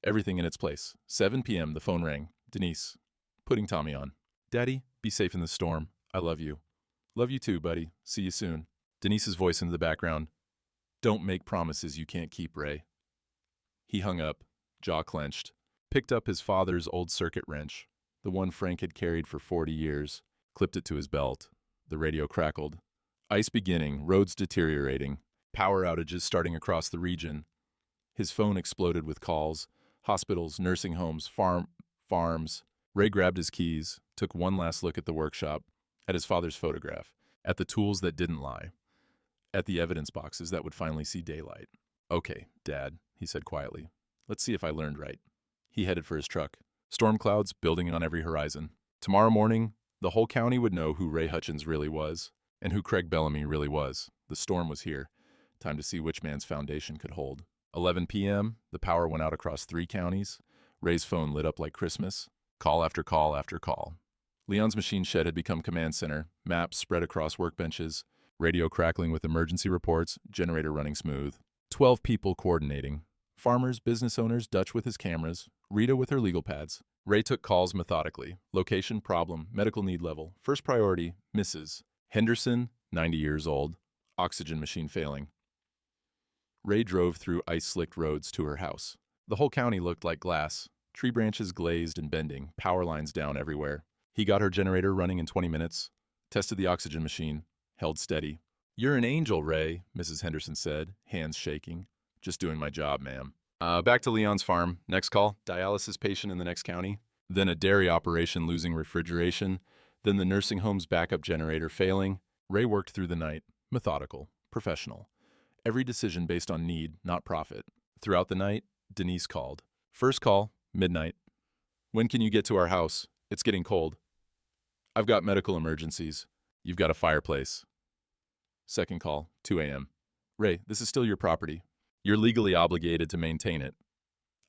Everything in its place. 7 p.m., the phone rang. Denise, putting Tommy on. Daddy, be safe in the storm. I love you. Love you too, buddy. See you soon. Denise's voice into the background. Don't make promises you can't keep, Ray. He hung up, jaw clenched, picked up his father's old circuit wrench, the one Frank had carried for 40 years, clipped it to his belt. The radio crackled. Ice beginning, roads deteriorating, power outages starting across the region. His phone exploded with calls. Hospitals, nursing homes, farms. Ray grabbed his keys, took one last look at the workshop, at his father's photograph, at the tools that didn't lie, at the evidence boxes that would finally see daylight. "Okay, Dad," he said quietly. "Let's see if I learned right." He headed for his truck. Storm clouds building on every horizon. Tomorrow morning, the whole county would know who Ray Hutchins really was, and who Craig Bellamy really was. The storm was here. Time to see which man's foundation could hold. 11 p.m., the power went out across 3 counties. Ray's phone lit up like Christmas. Call after call after call. Leon's machine shed had become command center, maps spread across workbenches, radio crackling with emergency reports, generator running smooth. 12 people coordinating. Farmers, business owners, Dutch with his cameras, Rita with her legal pads. Ray took calls methodically. Location, problem, medical need level. First priority, Mrs. Henderson, 90 years old. Oxygen machine failing. Ray drove through ice-slicked roads to her house. The whole county looked like glass. Tree branches glazed and bending, power lines down everywhere. He got her generator running in 20 minutes, tested the oxygen machine, held steady. "You're an angel, Ray," Mrs. Henderson said, hands shaking. "Just doing my job, ma'am." Back to Leon's farm. Next call, dialysis patient in the next county. Then a dairy operation losing refrigeration. Then the nursing home's backup generator failing. Ray worked through the night, methodical, professional. Every decision based on need, not profit. Throughout the night, Denise called. First call, midnight. "When can you get to our house? It's getting cold." "I've got medical emergencies. You've got a fireplace." Second call, 2 a.m. "Ray, this is still your property. You're legally obligated to maintain it."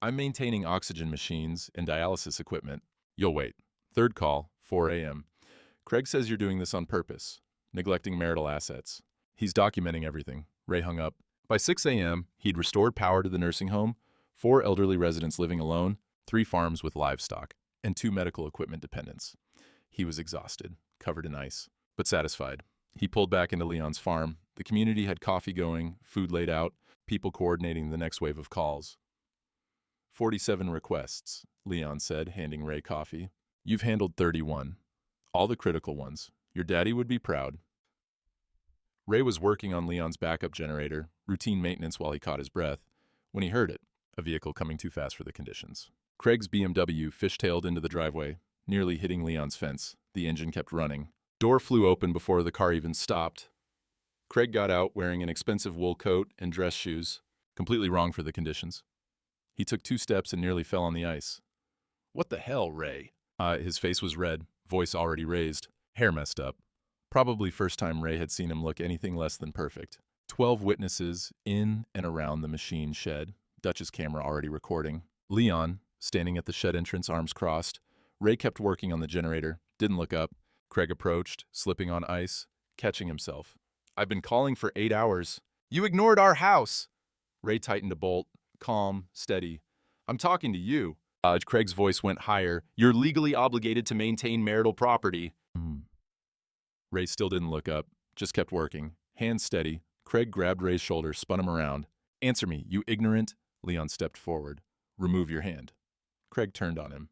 "I'm maintaining oxygen machines and dialysis equipment. You'll wait." Third call, 4 a.m. "Craig says you're doing this on purpose, neglecting marital assets. He's documenting everything." Ray hung up. By 6 a.m., he'd restored power to the nursing home, 4 elderly residents living alone, 3 farms with livestock, and 2 medical equipment dependents. He was exhausted, covered in ice, but satisfied. He pulled back into Leon's farm. The community had coffee going, food laid out, people coordinating the next wave of calls. 47 requests, Leon said, handing Ray coffee. "You've handled 31. All the critical ones. Your daddy would be proud." Ray was working on Leon's backup generator, routine maintenance while he caught his breath, when he heard it, a vehicle coming too fast for the conditions. Craig's BMW fishtailed into the driveway, nearly hitting Leon's fence. The engine kept running. Door flew open before the car even stopped. Craig got out wearing an expensive wool coat and dress shoes, completely wrong for the conditions. He took 2 steps and nearly fell on the ice. "What the hell, Ray?" His face was red, voice already raised, hair messed up. Probably first time Ray had seen him look anything less than perfect. 12 witnesses in and around the machine shed, Dutch's camera already recording. Leon, standing at the shed entrance, arms crossed. Ray kept working on the generator, didn't look up. Craig approached, slipping on ice, catching himself. "I've been calling for 8 hours. You ignored our house." Ray tightened a bolt, calm, steady. "I'm talking to you." Craig's voice went higher. "You're legally obligated to maintain marital property." Ray still didn't look up, just kept working. Hands steady, Craig grabbed Ray's shoulder, spun him around. "Answer me, you ignorant." Leon stepped forward. "Remove your hand." Craig turned on him.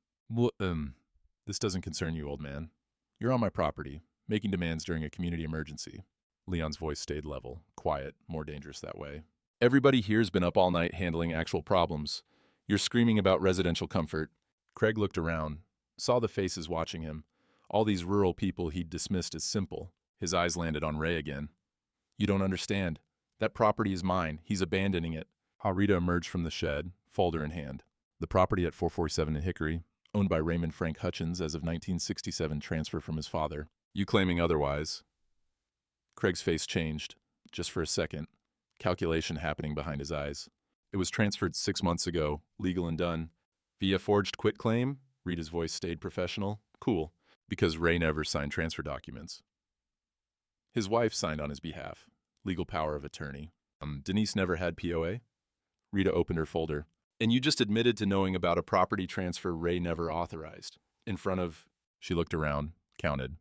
This doesn't concern you, old man. You're on my property, making demands during a community emergency." Leon's voice stayed level, quiet, more dangerous that way. "Everybody here's been up all night handling actual problems. You're screaming about residential comfort." Craig looked around, saw the faces watching him, all these rural people he'd dismissed as simple. His eyes landed on Ray again. "You don't understand. That property is mine. He's abandoning it." Rita emerged from the shed, folder in hand. "The property at 447 in Hickory, owned by Raymond Frank Hutchins as of 1967, transfer from his father. You claiming otherwise." Craig's face changed, just for a second, calculation happening behind his eyes. "It was transferred 6 months ago, legal and done. Via forged quitclaim?" Rita's voice stayed professional. "Cool, because Ray never signed transfer documents. His wife signed on his behalf, legal power of attorney. Denise never had POA?" Rita opened her folder. "And you just admitted to knowing about a property transfer Ray never authorized. In front of..." She looked around, counted.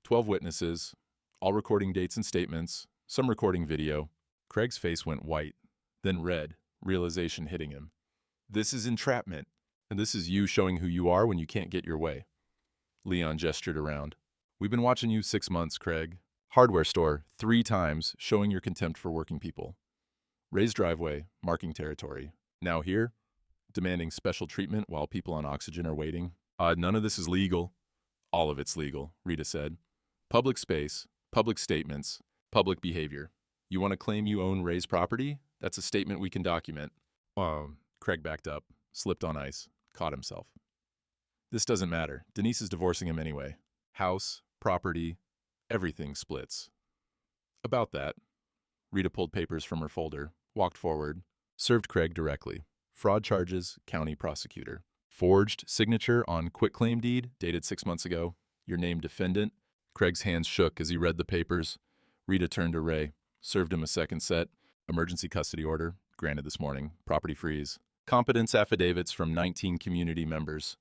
12 witnesses, all recording dates and statements, some recording video. Craig's face went white, then red, realization hitting him. "This is entrapment, and this is you showing who you are when you can't get your way." Leon gestured around. "We've been watching you 6 months, Craig. Hardware store, 3 times, showing your contempt for working people. Ray's driveway, marking territory. Now here, demanding special treatment while people on oxygen are waiting." None of this is legal. All of it's legal, Rita said. Public space, public statements, public behavior. You want to claim you own Ray's property? That's a statement we can document. Craig backed up, slipped on ice, caught himself. This doesn't matter. Denise is divorcing him anyway. House, property, everything splits. About that, Rita pulled papers from her folder, walked forward, served Craig directly. Fraud charges, county prosecutor. Forged signature on quitclaim deed, dated 6 months ago. Your name defendant. Craig's hands shook as he read the papers. Rita turned to Ray, served him a second set. Emergency custody order, granted this morning. Property freeze. Competence affidavits from 19 community members.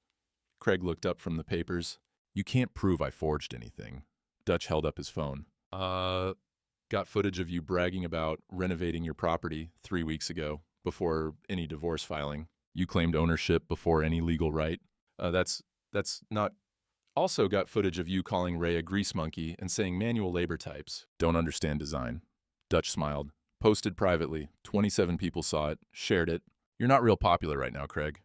Craig looked up from the papers. You can't prove I forged anything. Dutch held up his phone. Got footage of you bragging about renovating your property 3 weeks ago, before any divorce filing. You claimed ownership before any legal right. That's not... Also got footage of you calling Ray a grease monkey and saying manual labor types don't understand design. Dutch smiled. Posted privately. 27 people saw it, shared it. You're not real popular right now, Craig.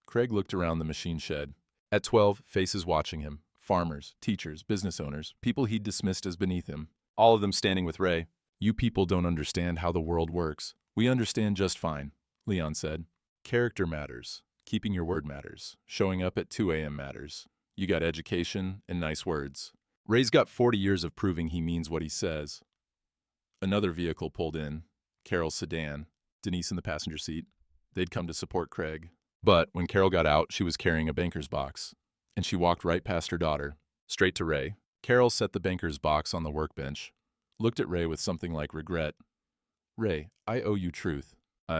Craig looked around the machine shed. At 12, faces watching him. Farmers, teachers, business owners, people he'd dismissed as beneath him. All of them standing with Ray. You people don't understand how the world works. We understand just fine, Leon said. Character matters. Keeping your word matters. Showing up at 2 a.m. matters. You got education and nice words. Ray's got 40 years of proving he means what he says. Another vehicle pulled in. Carol's sedan. Denise in the passenger seat. They'd come to support Craig. But when Carol got out, she was carrying a banker's box. And she walked right past her daughter, straight to Ray. Carol set the banker's box on the workbench. Looked at Ray with something like regret. Ray, I owe you truth.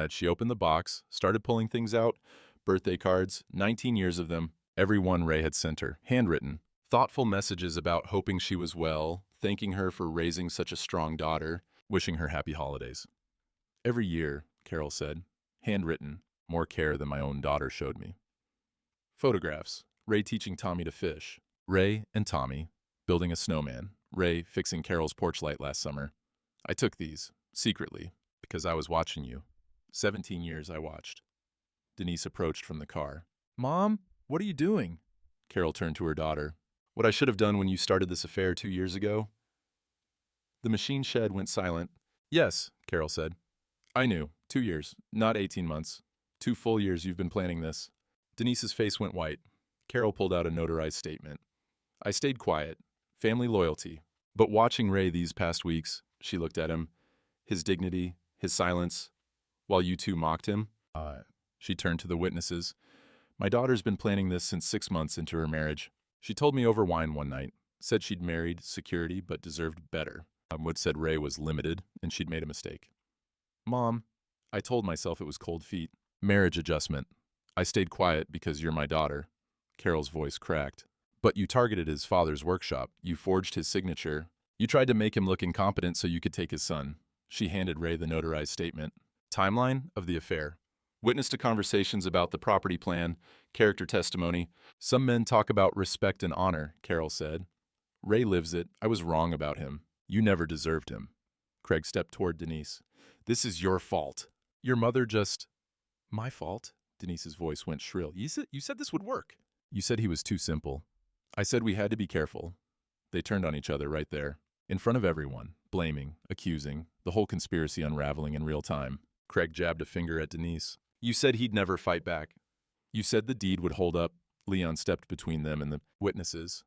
She opened the box, started pulling things out. Birthday cards, 19 years of them. Every one Ray had sent her, handwritten. Thoughtful messages about hoping she was well, thanking her for raising such a strong daughter, wishing her happy holidays. Every year, Carol said, handwritten, more care than my own daughter showed me. Photographs, Ray teaching Tommy to fish. Ray and Tommy building a snowman. Ray fixing Carol's porch light last summer. I took these, secretly, because I was watching you. 17 years I watched. Denise approached from the car. Mom, what are you doing? Carol turned to her daughter. What I should have done when you started this affair 2 years ago? The machine shed went silent. Yes, Carol said. I knew. 2 years, not 18 months. 2 full years you've been planning this. Denise's face went white. Carol pulled out a notarized statement. I stayed quiet. Family loyalty. But watching Ray these past weeks, she looked at him. His dignity, his silence, while you two mocked him. She turned to the witnesses. My daughter's been planning this since 6 months into her marriage. She told me over wine one night. Said she'd married security but deserved better. Wood said Ray was limited and she'd made a mistake. Mom, I told myself it was cold feet. Marriage adjustment. I stayed quiet because you're my daughter. Carol's voice cracked. But you targeted his father's workshop. You forged his signature. You tried to make him look incompetent so you could take his son. She handed Ray the notarized statement. Timeline of the affair. Witness to conversations about the property plan, character testimony. Some men talk about respect and honor, Carol said. Ray lives it. I was wrong about him. You never deserved him. Craig stepped toward Denise. This is your fault. Your mother just... My fault? Denise's voice went shrill. You said this would work. You said he was too simple. I said we had to be careful. They turned on each other right there, in front of everyone, blaming, accusing, the whole conspiracy unraveling in real time. Craig jabbed a finger at Denise. You said he'd never fight back. You said the deed would hold up. Leon stepped between them and the witnesses.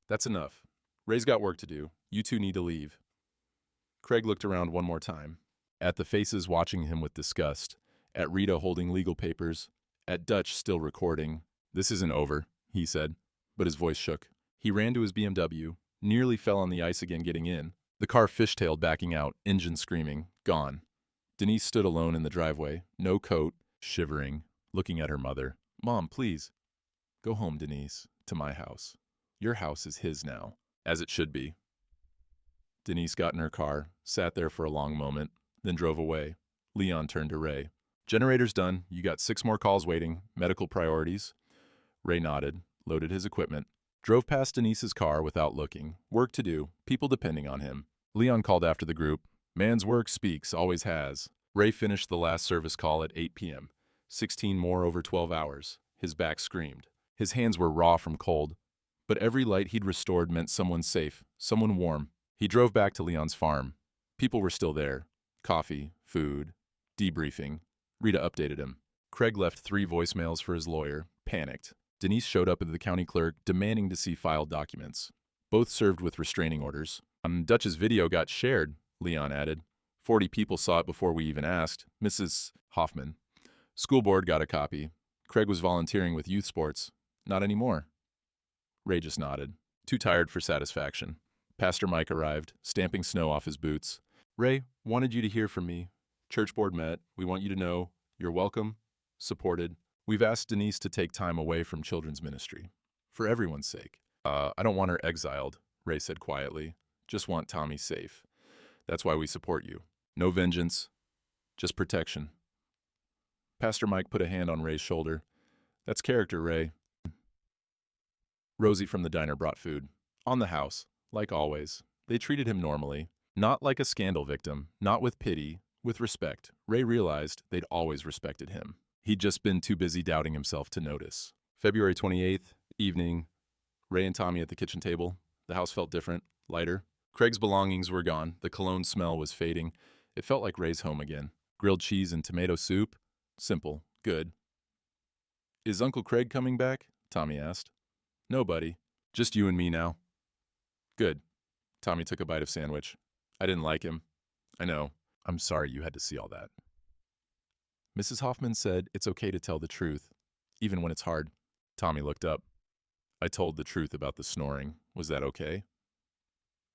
That's enough. Ray's got work to do. You two need to leave. Craig looked around one more time, at the faces watching him with disgust, at Rita holding legal papers, at Dutch still recording. This isn't over, he said, but his voice shook. He ran to his BMW, nearly fell on the ice again getting in. The car fishtailed backing out, engine screaming, gone. Denise stood alone in the driveway, no coat, shivering, looking at her mother. Mom, please. Go home, Denise, to my house. Your house is his now, as it should be. Denise got in her car, sat there for a long moment, then drove away. Leon turned to Ray. Generator's done. You got 6 more calls waiting. Medical priorities. Ray nodded, loaded his equipment, drove past Denise's car without looking. Work to do. People depending on him. Leon called after the group. Man's work speaks, always has. Ray finished the last service call at 8 p.m. 16 more over 12 hours. His back screamed. His hands were raw from cold. But every light he'd restored meant someone safe, someone warm. He drove back to Leon's farm. People were still there. Coffee, food, debriefing. Rita updated him. Craig left 3 voicemails for his lawyer, panicked. Denise showed up at the county clerk, demanding to see filed documents. Both served with restraining orders. Dutch's video got shared, Leon added. 40 people saw it before we even asked. Mrs. Hoffman. School board got a copy. Craig was volunteering with youth sports. Not anymore. Ray just nodded, too tired for satisfaction. Pastor Mike arrived, stamping snow off his boots. Ray, wanted you to hear from me. Church board met. We want you to know you're welcome, supported. We've asked Denise to take time away from children's ministry. For everyone's sake. I don't want her exiled, Ray said quietly. Just want Tommy safe. That's why we support you. No vengeance, just protection. Pastor Mike put a hand on Ray's shoulder. That's character, Ray. Rosie from the diner brought food. On the house, like always. They treated him normally. Not like a scandal victim, not with pity, with respect. Ray realized they'd always respected him. He'd just been too busy doubting himself to notice. February 28th, evening. Ray and Tommy at the kitchen table. The house felt different, lighter. Craig's belongings were gone. The cologne smell was fading. It felt like Ray's home again. Grilled cheese and tomato soup. Simple. Good. Is Uncle Craig coming back? Tommy asked. No, buddy. Just you and me now. Good. Tommy took a bite of sandwich. I didn't like him. I know. I'm sorry you had to see all that. Mrs. Hoffman said it's okay to tell the truth, even when it's hard. Tommy looked up. I told the truth about the snoring. Was that okay?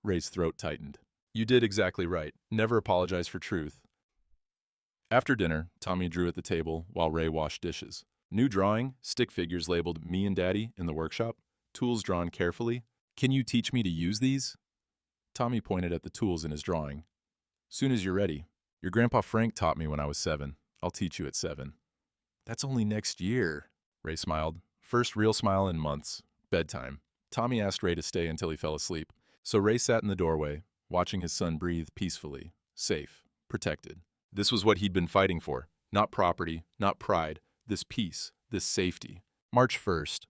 Ray's throat tightened. You did exactly right. Never apologize for truth. After dinner, Tommy drew at the table while Ray washed dishes. New drawing, stick figures labeled Me and Daddy in the workshop, tools drawn carefully. Can you teach me to use these? Tommy pointed at the tools in his drawing. Soon as you're ready. Your Grandpa Frank taught me when I was 7. I'll teach you at 7. That's only next year, Ray smiled. First real smile in months. Bedtime. Tommy asked Ray to stay until he fell asleep. So Ray sat in the doorway, watching his son breathe peacefully, safe, protected. This was what he'd been fighting for. Not property, not pride. This peace, this safety. March 1st.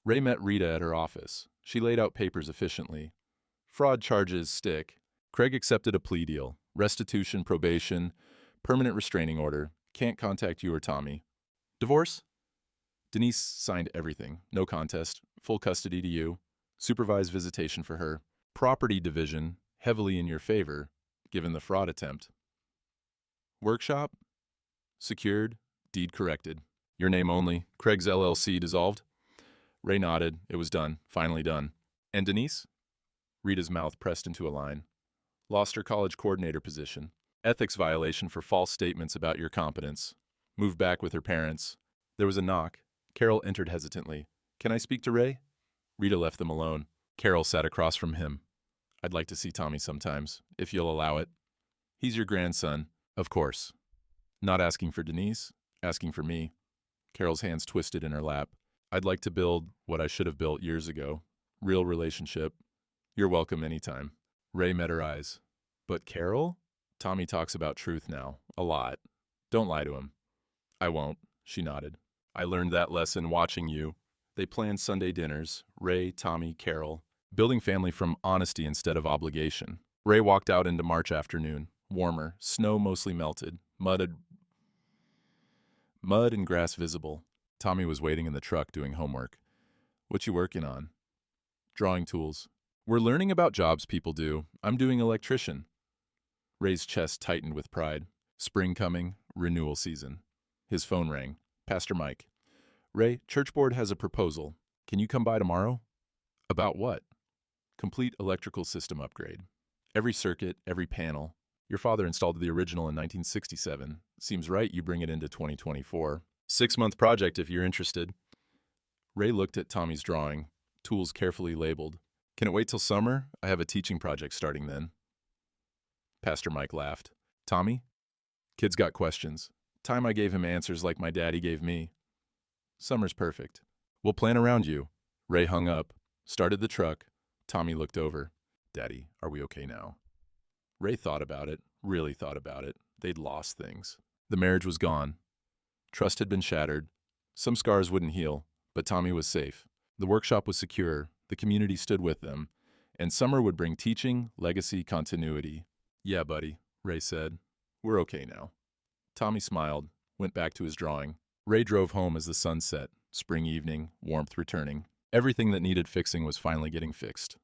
Ray met Rita at her office. She laid out papers efficiently. Fraud charges stick. Craig accepted a plea deal. Restitution, probation, permanent restraining order. Can't contact you or Tommy. Divorce? Denise signed everything. No contest. Full custody to you. Supervised visitation for her. Property division, heavily in your favor, given the fraud attempt. Workshop? Secured. Deed corrected. Your name only. Craig's LLC dissolved. Ray nodded. It was done. Finally done. And Denise? Rita's mouth pressed into a line. Lost her college coordinator position. Ethics violation for false statements about your competence. Moved back with her parents. There was a knock. Carol entered hesitantly. Can I speak to Ray? Rita left them alone. Carol sat across from him. I'd like to see Tommy sometimes, if you'll allow it. He's your grandson. Of course. Not asking for Denise, asking for me. Carol's hands twisted in her lap. I'd like to build what I should have built years ago. Real relationship. You're welcome anytime. Ray met her eyes. But Carol? Tommy talks about truth now. A lot. Don't lie to him. I won't, she nodded. I learned that lesson watching you. They planned Sunday dinners. Ray, Tommy, Carol. Building family from honesty instead of obligation. Ray walked out into March afternoon. Warmer. Snow mostly melted. Mud and grass visible. Tommy was waiting in the truck doing homework. What you working on? Drawing tools. We're learning about jobs people do. I'm doing electrician. Ray's chest tightened with pride. Spring coming, renewal season. His phone rang. Pastor Mike. Ray, church board has a proposal. Can you come by tomorrow? About what? Complete electrical system upgrade. Every circuit, every panel. Your father installed the original in 1967. Seems right you bring it into 2024. 6-month project if you're interested. Ray looked at Tommy's drawing, tools carefully labeled. Can it wait till summer? I have a teaching project starting then. Pastor Mike laughed. Tommy? Kid's got questions. Time I gave him answers like my daddy gave me. Summer's perfect. We'll plan around you. Ray hung up, started the truck. Tommy looked over. Daddy, are we okay now? Ray thought about it, really thought about it. They'd lost things. The marriage was gone. Trust had been shattered. Some scars wouldn't heal, but Tommy was safe. The workshop was secure, the community stood with them, and summer would bring teaching, legacy, continuity. Yeah, buddy, Ray said. We're okay now. Tommy smiled, went back to his drawing. Ray drove home as the sun set, spring evening, warmth returning. Everything that needed fixing was finally getting fixed.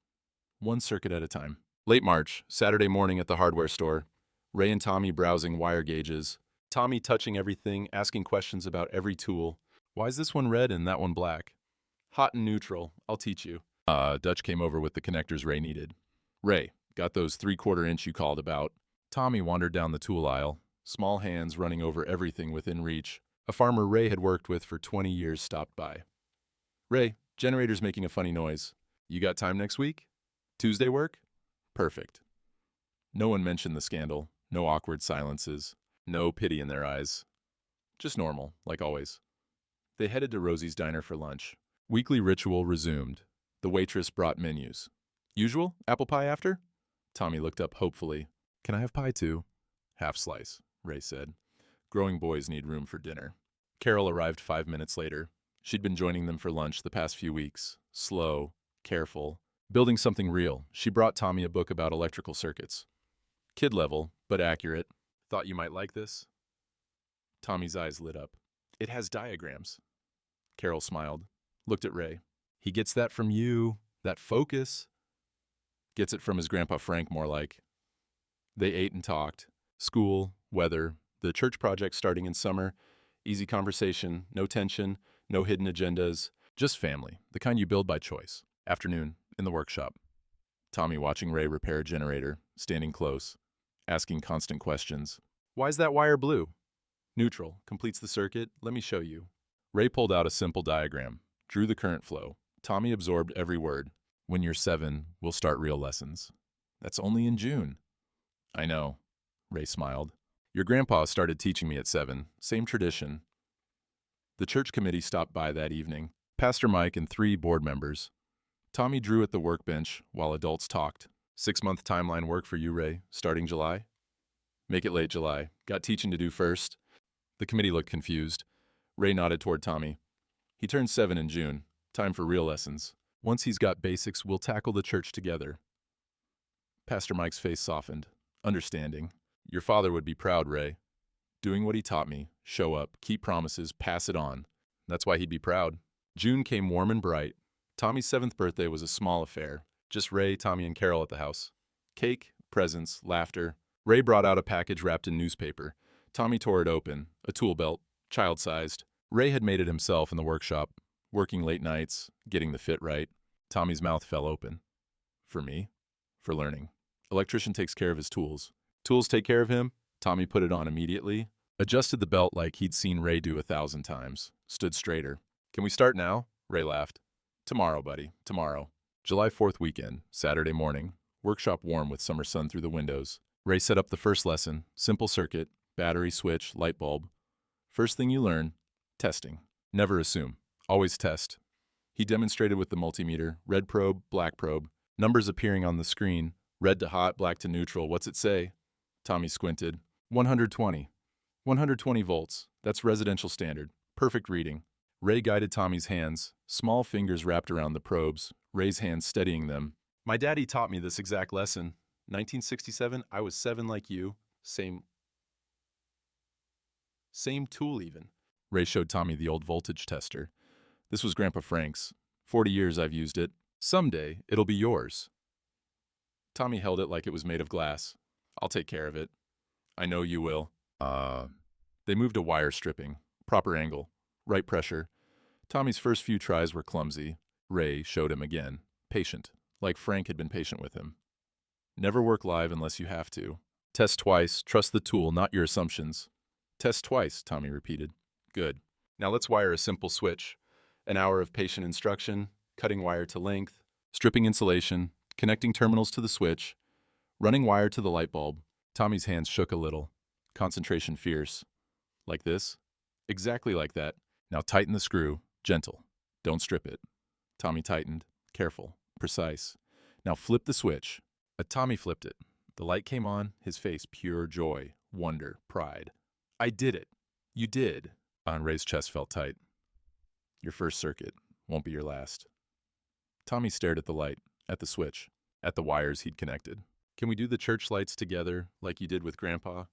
One circuit at a time. Late March, Saturday morning at the hardware store. Ray and Tommy browsing wire gauges. Tommy touching everything, asking questions about every tool. Why is this one red and that one black? Hot and neutral, I'll teach you. Dutch came over with the connectors Ray needed. Ray, got those 3/4 inch you called about. Tommy wandered down the tool aisle, small hands running over everything within reach. A farmer Ray had worked with for 20 years stopped by. Ray, generator's making a funny noise. You got time next week? Tuesday work? Perfect. No one mentioned the scandal, no awkward silences, no pity in their eyes. Just normal, like always. They headed to Rosie's diner for lunch. Weekly ritual resumed. The waitress brought menus. Usual? Apple pie after? Tommy looked up hopefully. Can I have pie too? Half slice, Ray said. Growing boys need room for dinner. Carol arrived 5 minutes later. She'd been joining them for lunch the past few weeks. Slow, careful, building something real. She brought Tommy a book about electrical circuits. Kid level, but accurate. Thought you might like this? Tommy's eyes lit up. It has diagrams. Carol smiled, looked at Ray. He gets that from you, that focus. Gets it from his grandpa Frank, more like. They ate and talked. School, weather, the church project starting in summer. Easy conversation, no tension, no hidden agendas. Just family, the kind you build by choice. Afternoon, in the workshop. Tommy watching Ray repair a generator, standing close, asking constant questions. Why's that wire blue? Neutral, completes the circuit, let me show you. Ray pulled out a simple diagram, drew the current flow. Tommy absorbed every word. When you're 7, we'll start real lessons. That's only in June. I know, Ray smiled. Your grandpa started teaching me at 7, same tradition. The church committee stopped by that evening. Pastor Mike and 3 board members. Tommy drew at the workbench while adults talked. 6-month timeline work for you, Ray, starting July? Make it late July. Got teaching to do first. The committee looked confused. Ray nodded toward Tommy. He turned 7 in June. Time for real lessons. Once he's got basics, we'll tackle the church together. Pastor Mike's face softened. Understanding. Your father would be proud, Ray. Doing what he taught me. Show up, keep promises, pass it on. That's why he'd be proud. June came warm and bright. Tommy's 7th birthday was a small affair. Just Ray, Tommy, and Carol at the house. Cake, presents, laughter. Ray brought out a package wrapped in newspaper. Tommy tore it open. A tool belt, child-sized. Ray had made it himself in the workshop, working late nights, getting the fit right. Tommy's mouth fell open. For me? For learning. Electrician takes care of his tools. Tools take care of him? Tommy put it on immediately. Adjusted the belt like he'd seen Ray do 1,000 times. Stood straighter. Can we start now? Ray laughed. Tomorrow, buddy. Tomorrow. July 4th weekend, Saturday morning. Workshop warm with summer sun through the windows. Ray set up the first lesson. Simple circuit. Battery, switch, light bulb. First thing you learn, testing. Never assume. Always test. He demonstrated with the multimeter. Red probe, black probe. Numbers appearing on the screen. Red to hot, black to neutral. What's it say? Tommy squinted. 120. 120 volts. That's residential standard. Perfect reading. Ray guided Tommy's hands, small fingers wrapped around the probes, Ray's hands steadying them. My daddy taught me this exact lesson. 1967, I was 7 like you. Same tool even. Ray showed Tommy the old voltage tester. This was Grandpa Frank's. 40 years I've used it. Someday, it'll be yours. Tommy held it like it was made of glass. I'll take care of it. I know you will. They moved to wire stripping. Proper angle. Right pressure. Tommy's first few tries were clumsy. Ray showed him again. Patient. Like Frank had been patient with him. Never work live unless you have to. Test twice. Trust the tool, not your assumptions. Test twice, Tommy repeated. Good. Now let's wire a simple switch. An hour of patient instruction, cutting wire to length, stripping insulation, connecting terminals to the switch, running wire to the light bulb. Tommy's hands shook a little. Concentration fierce. Like this? Exactly like that. Now tighten the screw. Gentle. Don't strip it. Tommy tightened. Careful. Precise. Now flip the switch. Tommy flipped it. The light came on, his face pure joy, wonder, pride. I did it. You did. Ray's chest felt tight. Your first circuit won't be your last. Tommy stared at the light, at the switch, at the wires he'd connected. Can we do the church lights together like you did with Grandpa?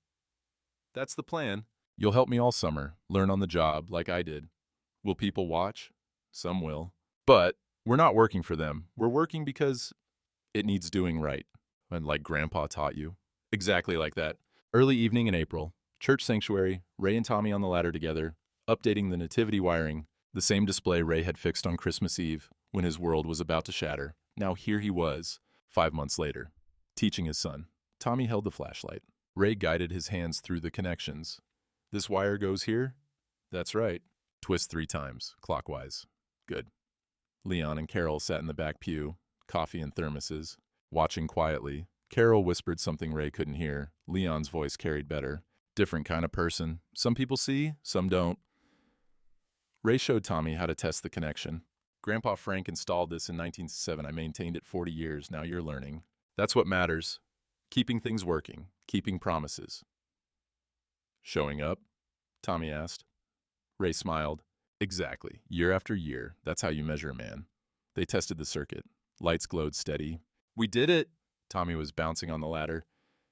That's the plan. You'll help me all summer, learn on the job like I did. Will people watch? Some will. But we're not working for them. We're working because it needs doing right. And like Grandpa taught you. Exactly like that. Early evening in April, church sanctuary, Ray and Tommy on the ladder together, updating the nativity wiring, the same display Ray had fixed on Christmas Eve when his world was about to shatter. Now here he was, 5 months later, teaching his son. Tommy held the flashlight. Ray guided his hands through the connections. This wire goes here? That's right. Twist 3 times, clockwise. Good. Leon and Carol sat in the back pew, coffee and thermoses, watching quietly. Carol whispered something Ray couldn't hear. Leon's voice carried better. Different kind of person. Some people see, some don't. Ray showed Tommy how to test the connection. Grandpa Frank installed this in 1907. I maintained it 40 years. Now you're learning. That's what matters. Keeping things working. Keeping promises. Showing up? Tommy asked. Ray smiled. Exactly. Year after year. That's how you measure a man. They tested the circuit. Lights glowed steady. We did it! Tommy was bouncing on the ladder.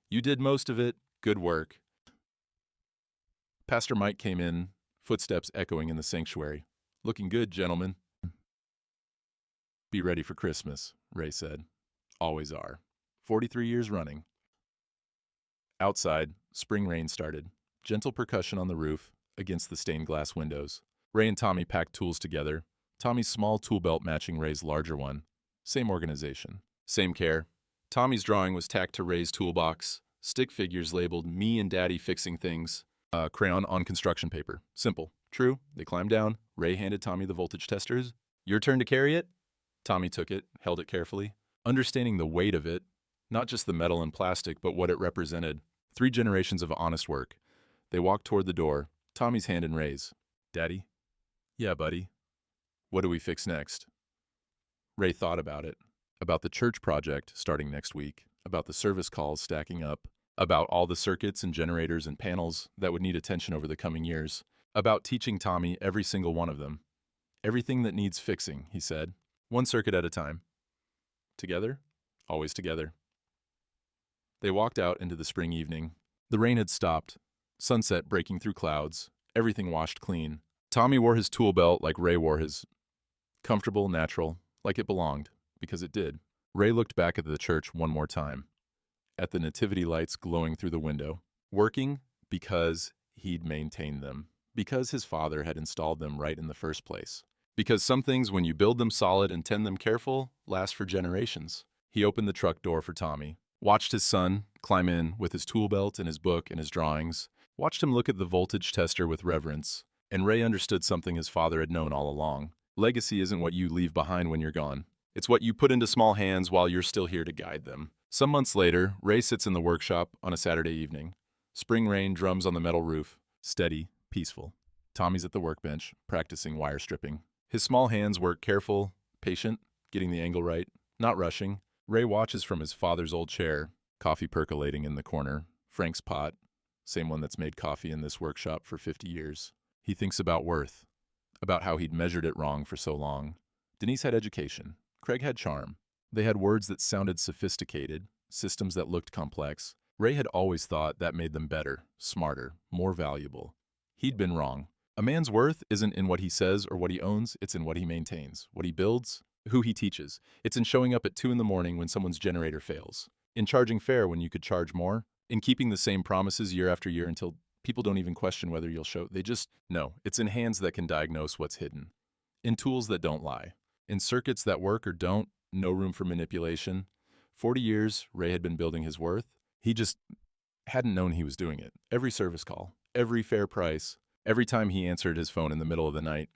You did most of it. Good work. Pastor Mike came in, footsteps echoing in the sanctuary. Looking good, gentlemen. Be ready for Christmas, Ray said. Always are. 43 years running. Outside, spring rain started. Gentle percussion on the roof, against the stained glass windows. Ray and Tommy packed tools together. Tommy's small tool belt matching Ray's larger one. Same organization. Same care. Tommy's drawing was tacked to Ray's toolbox. Stick figures labeled "Me and Daddy Fixing Things." Crayon on construction paper. Simple. True. They climbed down. Ray handed Tommy the voltage testers. Your turn to carry it? Tommy took it, held it carefully. Understanding the weight of it, not just the metal and plastic, but what it represented. 3 generations of honest work. They walked toward the door, Tommy's hand in Ray's. Daddy? Yeah, buddy. What do we fix next? Ray thought about it. About the church project starting next week. About the service calls stacking up. About all the circuits and generators and panels that would need attention over the coming years. About teaching Tommy every single one of them. Everything that needs fixing, he said. 1 circuit at a time. Together? Always together. They walked out into the spring evening. The rain had stopped. Sunset breaking through clouds. Everything washed clean. Tommy wore his tool belt like Ray wore his. Comfortable, natural, like it belonged, because it did. Ray looked back at the church one more time. At the nativity lights glowing through the window. Working because he'd maintained them. Because his father had installed them right in the first place. Because some things, when you build them solid and tend them careful, last for generations. He opened the truck door for Tommy. Watched his son climb in with his tool belt and his book and his drawings. Watched him look at the voltage tester with reverence. And Ray understood something his father had known all along. Legacy isn't what you leave behind when you're gone. It's what you put into small hands while you're still here to guide them. Some months later, Ray sits in the workshop on a Saturday evening. Spring rain drums on the metal roof. Steady, peaceful. Tommy's at the workbench, practicing wire stripping. His small hands work careful, patient, getting the angle right, not rushing. Ray watches from his father's old chair, coffee percolating in the corner, Frank's pot, same one that's made coffee in this workshop for 50 years. He thinks about worth, about how he'd measured it wrong for so long. Denise had education. Craig had charm. They had words that sounded sophisticated, systems that looked complex. Ray had always thought that made them better, smarter, more valuable. He'd been wrong. A man's worth isn't in what he says or what he owns, it's in what he maintains, what he builds, who he teaches. It's in showing up at 2 in the morning when someone's generator fails, in charging fair when you could charge more, in keeping the same promises year after year until people don't even question whether you'll show. They just know. It's in hands that can diagnose what's hidden, in tools that don't lie, in circuits that work or don't, no room for manipulation. 40 years, Ray had been building his worth. He just hadn't known he was doing it. Every service call, every fair price, every time he answered his phone in the middle of the night,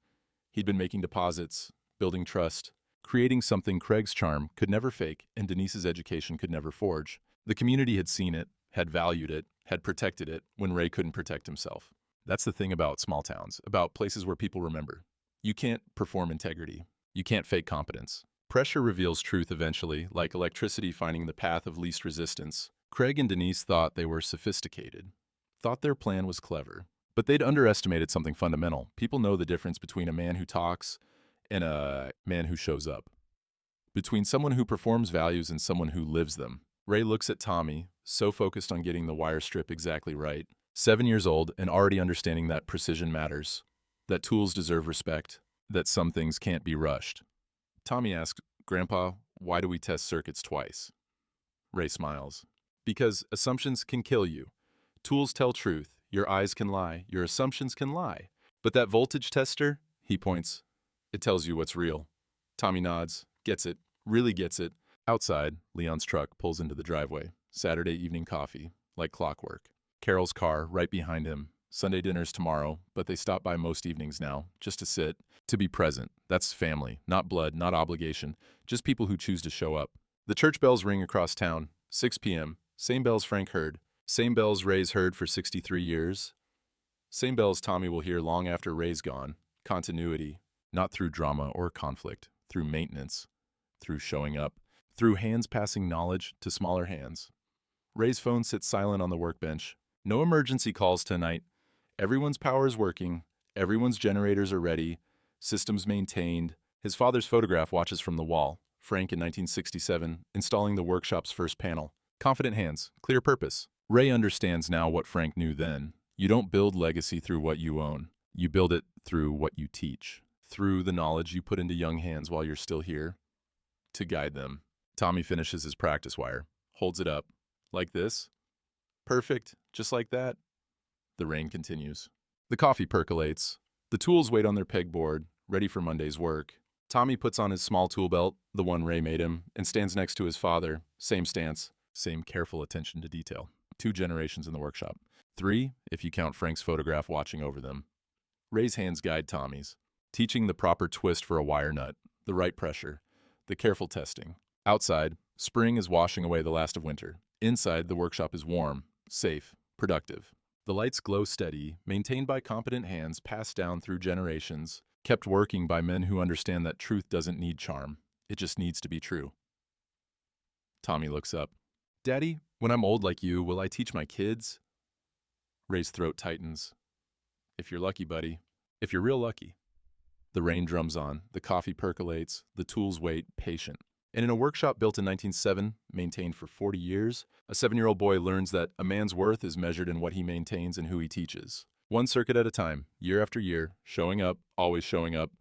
he'd been making deposits, building trust, creating something Craig's charm could never fake and Denise's education could never forge. The community had seen it, had valued it, had protected it when Ray couldn't protect himself. That's the thing about small towns, about places where people remember. You can't perform integrity. You can't fake competence. Pressure reveals truth eventually, like electricity finding the path of least resistance. Craig and Denise thought they were sophisticated, thought their plan was clever. But they'd underestimated something fundamental. People know the difference between a man who talks and a man who shows up, between someone who performs values and someone who lives them. Ray looks at Tommy, so focused on getting the wire strip exactly right. 7 years old and already understanding that precision matters, that tools deserve respect, that some things can't be rushed. Tommy asks, "Grandpa, why do we test circuits twice?" Ray smiles. "Because assumptions can kill you. Tools tell truth. Your eyes can lie. Your assumptions can lie. But that voltage tester," he points, "it tells you what's real." Tommy nods, gets it, really gets it. Outside, Leon's truck pulls into the driveway. Saturday evening coffee, like clockwork. Carol's car right behind him. Sunday dinner's tomorrow, but they stop by most evenings now, just to sit, to be present. That's family, not blood, not obligation, just people who choose to show up. The church bells ring across town, 6 p.m., same bells Frank heard, same bells Ray's heard for 63 years, same bells Tommy will hear long after Ray's gone. Continuity, not through drama or conflict, through maintenance, through showing up, through hands passing knowledge to smaller hands. Ray's phone sits silent on the workbench. No emergency calls tonight. Everyone's power is working. Everyone's generators are ready. Systems maintained. His father's photograph watches from the wall. Frank in 1967, installing the workshop's first panel. Confident hands, clear purpose. Ray understands now what Frank knew then. You don't build legacy through what you own. You build it through what you teach, through the knowledge you put into young hands while you're still here, to guide them. Tommy finishes his practice wire, holds it up. Like this? Perfect, just like that. The rain continues. The coffee percolates. The tools wait on their pegboard, ready for Monday's work. Tommy puts on his small tool belt, the one Ray made him, and stands next to his father. Same stance, same careful attention to detail. 2 generations in the workshop. 3, if you count Frank's photograph watching over them. Ray's hands guide Tommy's, teaching the proper twist for a wire nut, the right pressure, the careful testing. Outside, spring is washing away the last of winter. Inside, the workshop is warm, safe, productive. The lights glow steady, maintained by competent hands passed down through generations, kept working by men who understand that truth doesn't need charm. It just needs to be true. Tommy looks up. "Daddy, when I'm old like you, will I teach my kids?" Ray's throat tightens. "If you're lucky, buddy. If you're real lucky." The rain drums on, the coffee percolates, the tools wait, patient. And in a workshop built in 1907, maintained for 40 years, a 7-year-old boy learns that a man's worth is measured in what he maintains and who he teaches. One circuit at a time, year after year, showing up, always showing up,